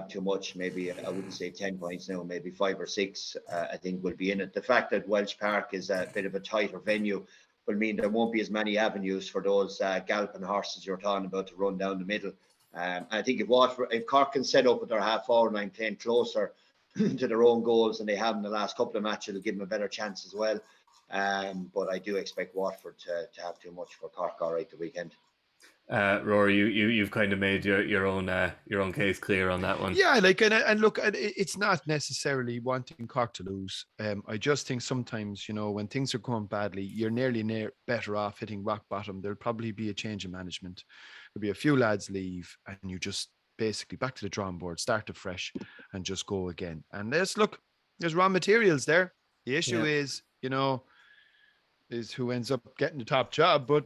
too much. Maybe I wouldn't say 10 points now, maybe 5 or 6. I think will be in it. The fact that Walsh Park is a bit of a tighter venue will mean there won't be as many avenues for those galloping horses you're talking about to run down the middle. I think if Cork can set up with their half forward line playing closer to their own goals than they have in the last couple of matches, it'll give them a better chance as well. But I do expect Waterford to have too much for Cork, all right, the weekend. Rory, you've kind of made your own case clear on that one. Yeah, and look, it's not necessarily wanting Cork to lose. I just think sometimes, when things are going badly, you're nearly better off hitting rock bottom. There'll probably be a change in management. There'll be a few lads leave, and you just basically back to the drawing board, start afresh, and just go again. And there's raw materials there. The issue is who ends up getting the top job, but.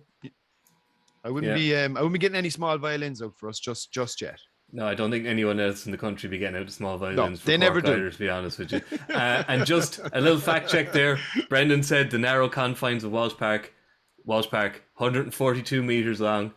I wouldn't be getting any small violins out for us just yet. No, I don't think anyone else in the country be getting out small violins. No, they never do. To be honest with you. And just a little fact check there. Brendan said the narrow confines of Walsh Park, 142 meters long,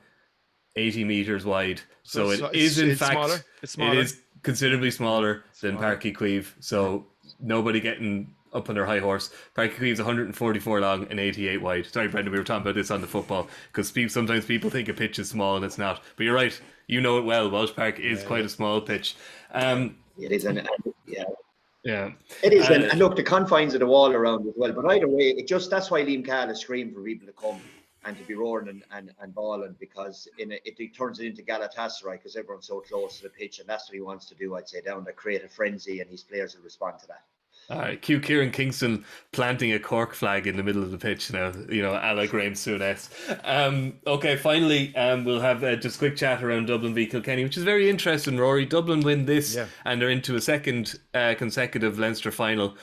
80 meters wide. So it is in fact smaller. It's smaller. It is considerably smaller than Páirc Uí Chaoimh. So nobody getting up on their high horse. Páirc Uí Chaoimh is 144 long and 88 wide. Sorry, Brendan, we were talking about this on the football because sometimes people think a pitch is small and it's not. But you're right, you know it well. Walsh Park is quite a small pitch. It is, it is, and look, the confines of the wall around as well. But either way, that's why Liam Cahill is screaming for people to come and to be roaring and balling, because it turns it into Galatasaray because everyone's so close to the pitch, and that's what he wants to do. I'd say down to create a frenzy, and his players will respond to that. All right, cue Kieran Kingston planting a Cork flag in the middle of the pitch now, a la Graham Souness. Okay, finally, we'll have just a quick chat around Dublin v Kilkenny, which is very interesting, Rory. Dublin win this, and they're into a second consecutive Leinster final.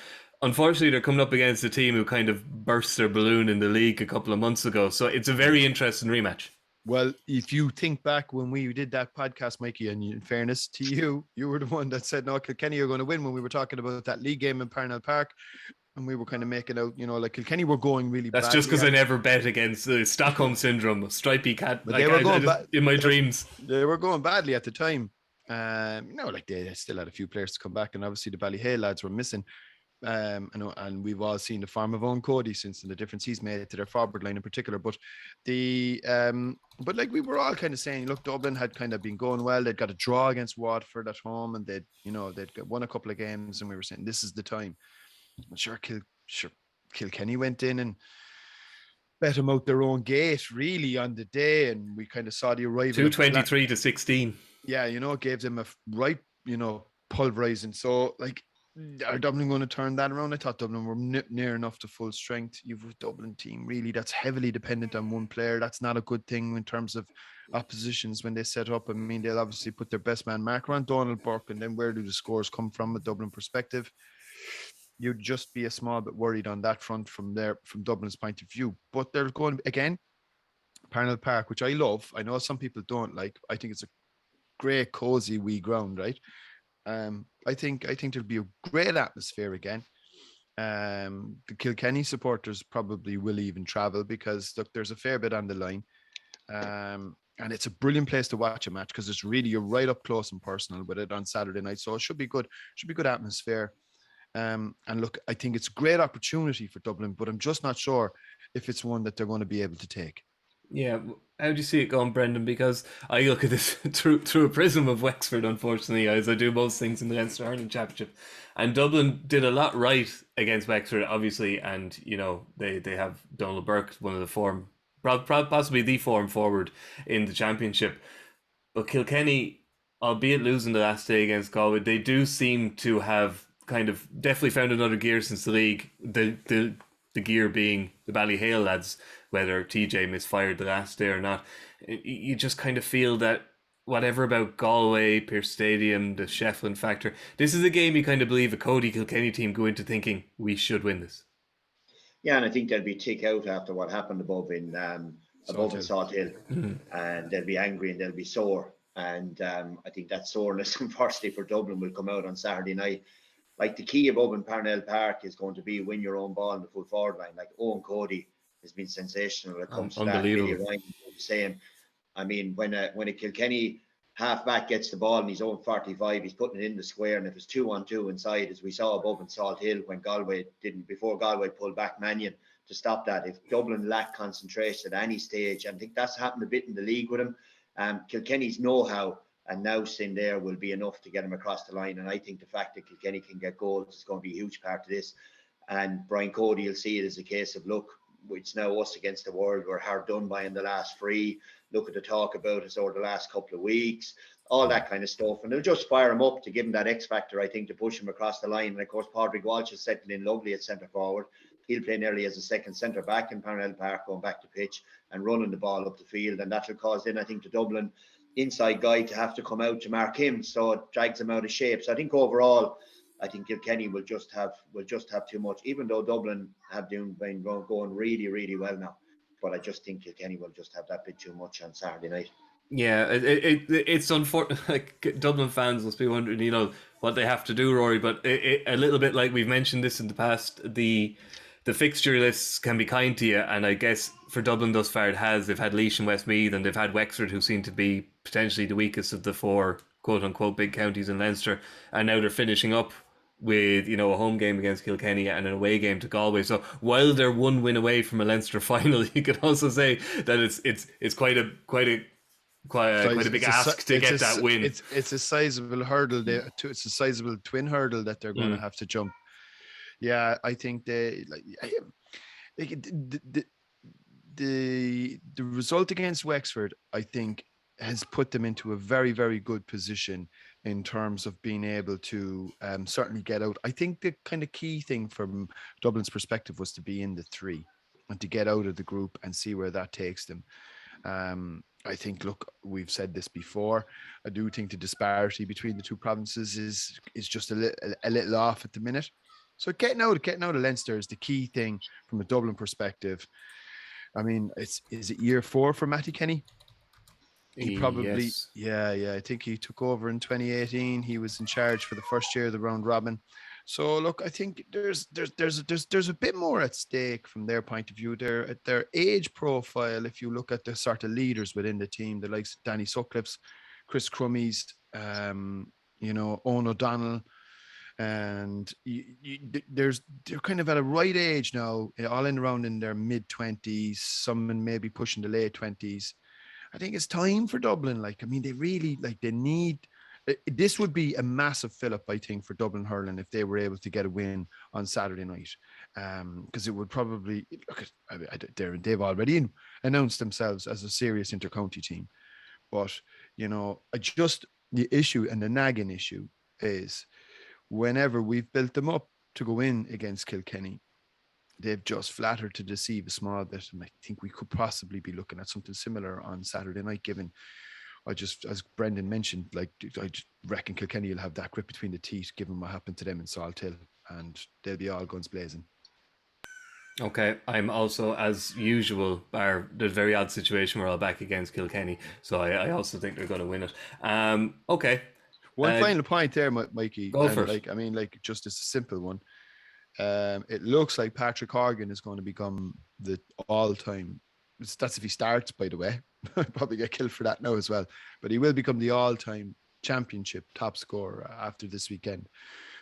Unfortunately, they're coming up against a team who kind of burst their balloon in the league a couple of months ago, so it's a very interesting rematch. Well, if you think back when we did that podcast, Mikey, and in fairness to you, you were the one that said, no, Kilkenny are going to win when we were talking about that league game in Parnell Park. And we were kind of making out, like Kilkenny were going really bad. That's just because I never bet against the Stockholm Syndrome, stripy cat. But they were going in my dreams. They were going badly at the time. They still had a few players to come back. And obviously the Ballyhale lads were missing. And we've all seen the form of Owen Cody since and the difference he's made to their forward line in particular. But we were all kind of saying, look, Dublin had kind of been going well. They'd got a draw against Waterford at home, and they'd won a couple of games, and we were saying this is the time. And sure, Kilkenny went in and bet them out their own gate really on the day, and we kind of saw the arrival. 223 to 16. Yeah, gave them a right, pulverizing. So are Dublin going to turn that around? I thought Dublin were near enough to full strength. You've a Dublin team really that's heavily dependent on one player. That's not a good thing in terms of oppositions when they set up. I mean, they'll obviously put their best man marker on Donald Burke, and then where do the scores come from a Dublin perspective? You'd just be a small bit worried on that front from Dublin's point of view. But they're going again, Parnell Park, which I love. I know some people don't like. I think it's a great, cozy wee ground, right? I think there'll be a great atmosphere again. The Kilkenny supporters probably will even travel because look, there's a fair bit on the line, and it's a brilliant place to watch a match because you're right up close and personal with it on Saturday night. So it should be good. Should be good atmosphere. And look, I think it's a great opportunity for Dublin, but I'm just not sure if it's one that they're going to be able to take. Yeah, how do you see it going, Brendan? Because I look at this through a prism of Wexford, unfortunately, as I do most things in the Leinster Hurling Championship. And Dublin did a lot right against Wexford, obviously, and they have Donald Burke, one of the possibly the form forward in the championship. But Kilkenny, albeit losing the last day against Galway, they do seem to have kind of definitely found another gear since the league. The gear being the Ballyhale lads, whether TJ misfired the last day or not. You just kind of feel that whatever about Galway, Pearse Stadium, the Shefflin factor, this is a game you kind of believe a Cody Kilkenny team go into thinking we should win this. Yeah, and I think they'll be tick out after what happened above in Salt Hill. And they'll be angry and they'll be sore. And I think that soreness, unfortunately, for Dublin will come out on Saturday night. Like, the key above in Parnell Park is going to be win your own ball in the full forward line. Like, Owen Cody has been sensational when it comes to that. Billy Ryan, the same. I mean, when a Kilkenny halfback gets the ball in his own 45, he's putting it in the square. And if it's 2-on-2 inside, as we saw above in Salt Hill when before Galway pulled back Mannion to stop that. If Dublin lack concentration at any stage, and I think that's happened a bit in the league with him. Kilkenny's know-how and nous in there will be enough to get him across the line. And I think the fact that Kilkenny can get goals is going to be a huge part of this. And Brian Cody will see it as a case of, look, it's now us against the world. We're hard done by in the last three. Look at the talk about us over the last couple of weeks, all that kind of stuff. And they'll just fire him up to give him that X factor, I think, to push him across the line. And of course, Padraig Walsh is settling in lovely at centre forward. He'll play nearly as a second centre back in Parnell Park, going back to pitch and running the ball up the field. And that will cause then, I think, the Dublin inside guy to have to come out to mark him, so it drags him out of shape. So I think overall, I think Kilkenny will just have too much, even though Dublin have been going really, really well now. But I just think Kilkenny will just have that bit too much on Saturday night. Yeah, it's unfortunate. Like, Dublin fans must be wondering, what they have to do, Rory. But a little bit like we've mentioned this in the past, the fixture lists can be kind to you, and I guess for Dublin thus far it has. They've had Laois and Westmeath, and they've had Wexford, who seem to be potentially the weakest of the four quote-unquote big counties in Leinster, and now they're finishing up with a home game against Kilkenny and an away game to Galway. So while they're one win away from a Leinster final, you could also say that it's quite a big ask to get that win. It's a sizable hurdle. It's a sizable twin hurdle that they're going to have to jump. Yeah, I think the result against Wexford, I think, has put them into a very, very good position in terms of being able to certainly get out. I think the kind of key thing from Dublin's perspective was to be in the three and to get out of the group and see where that takes them. I think, look, we've said this before. I do think the disparity between the two provinces is just a little off at the minute. So getting out of Leinster is the key thing from a Dublin perspective. I mean, is it year 4 for Matty Kenny? He probably, yes. I think he took over in 2018. He was in charge for the first year of the round robin. So look, I think there's a bit more at stake from their point of view. Their age profile, if you look at the sort of leaders within the team, the likes of Danny Sutcliffe's, Chris Crummies, Owen O'Donnell, and they're kind of at a right age now, all in around in their mid-20s, some maybe pushing the late 20s. I think it's time for Dublin. They need. This would be a massive fill-up, I think, for Dublin hurling if they were able to get a win on Saturday night, because it would probably they've already announced themselves as a serious inter-county team. But the issue and the nagging issue is whenever we've built them up to go in against Kilkenny, they've just flattered to deceive a small bit, and I think we could possibly be looking at something similar on Saturday night, given. As Brendan mentioned, I just reckon Kilkenny will have that grip between the teeth, given what happened to them in Salt Hill, and they'll be all guns blazing. Okay, I'm also, as usual, bar the very odd situation we're all back against Kilkenny, so I also think they're going to win it. Okay. One final point there, Mikey. Go for it. Just as a simple one. It looks like Patrick Horgan is going to become the all-time. That's if he starts, by the way. I'd probably get killed for that now as well. But he will become the all-time championship top scorer after this weekend.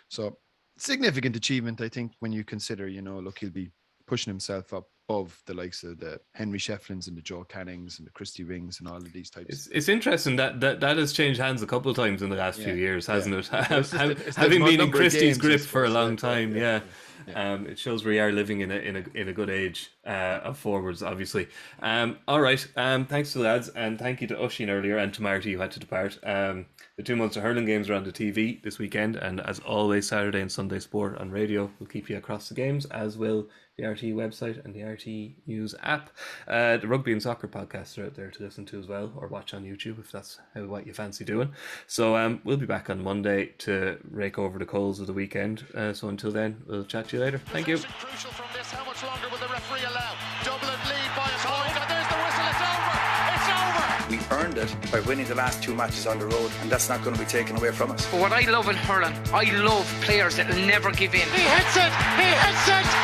So significant achievement, I think, when you consider, look, he'll be pushing himself up above the likes of the Henry Shefflins and the Joe Cannings and the Christy Rings and all of these types. It's interesting that has changed hands a couple of times in the last few years, hasn't it? It's Having been in Christie's games, grip for a long time, it shows we are living in a good age of forwards, obviously. All right, thanks to the lads, and thank you to Oisín earlier and to Marty who had to depart. The 2 Munster hurling games are on the TV this weekend, and as always, Saturday and Sunday sport on radio will keep you across the games, as will the RTÉ website and the RTÉ News app. The rugby and soccer podcasts are out there to listen to as well, or watch on YouTube if that's what you fancy doing. So we'll be back on Monday to rake over the coals of the weekend. So until then, we'll chat to you later. Thank you. Crucial from this. How much longer will the referee allow? Dublin lead by a point, and there's the whistle. It's over. It's over. We earned it by winning the last 2 matches on the road, and that's not going to be taken away from us. But what I love in hurling, I love players that will never give in. He hits it. He hits it.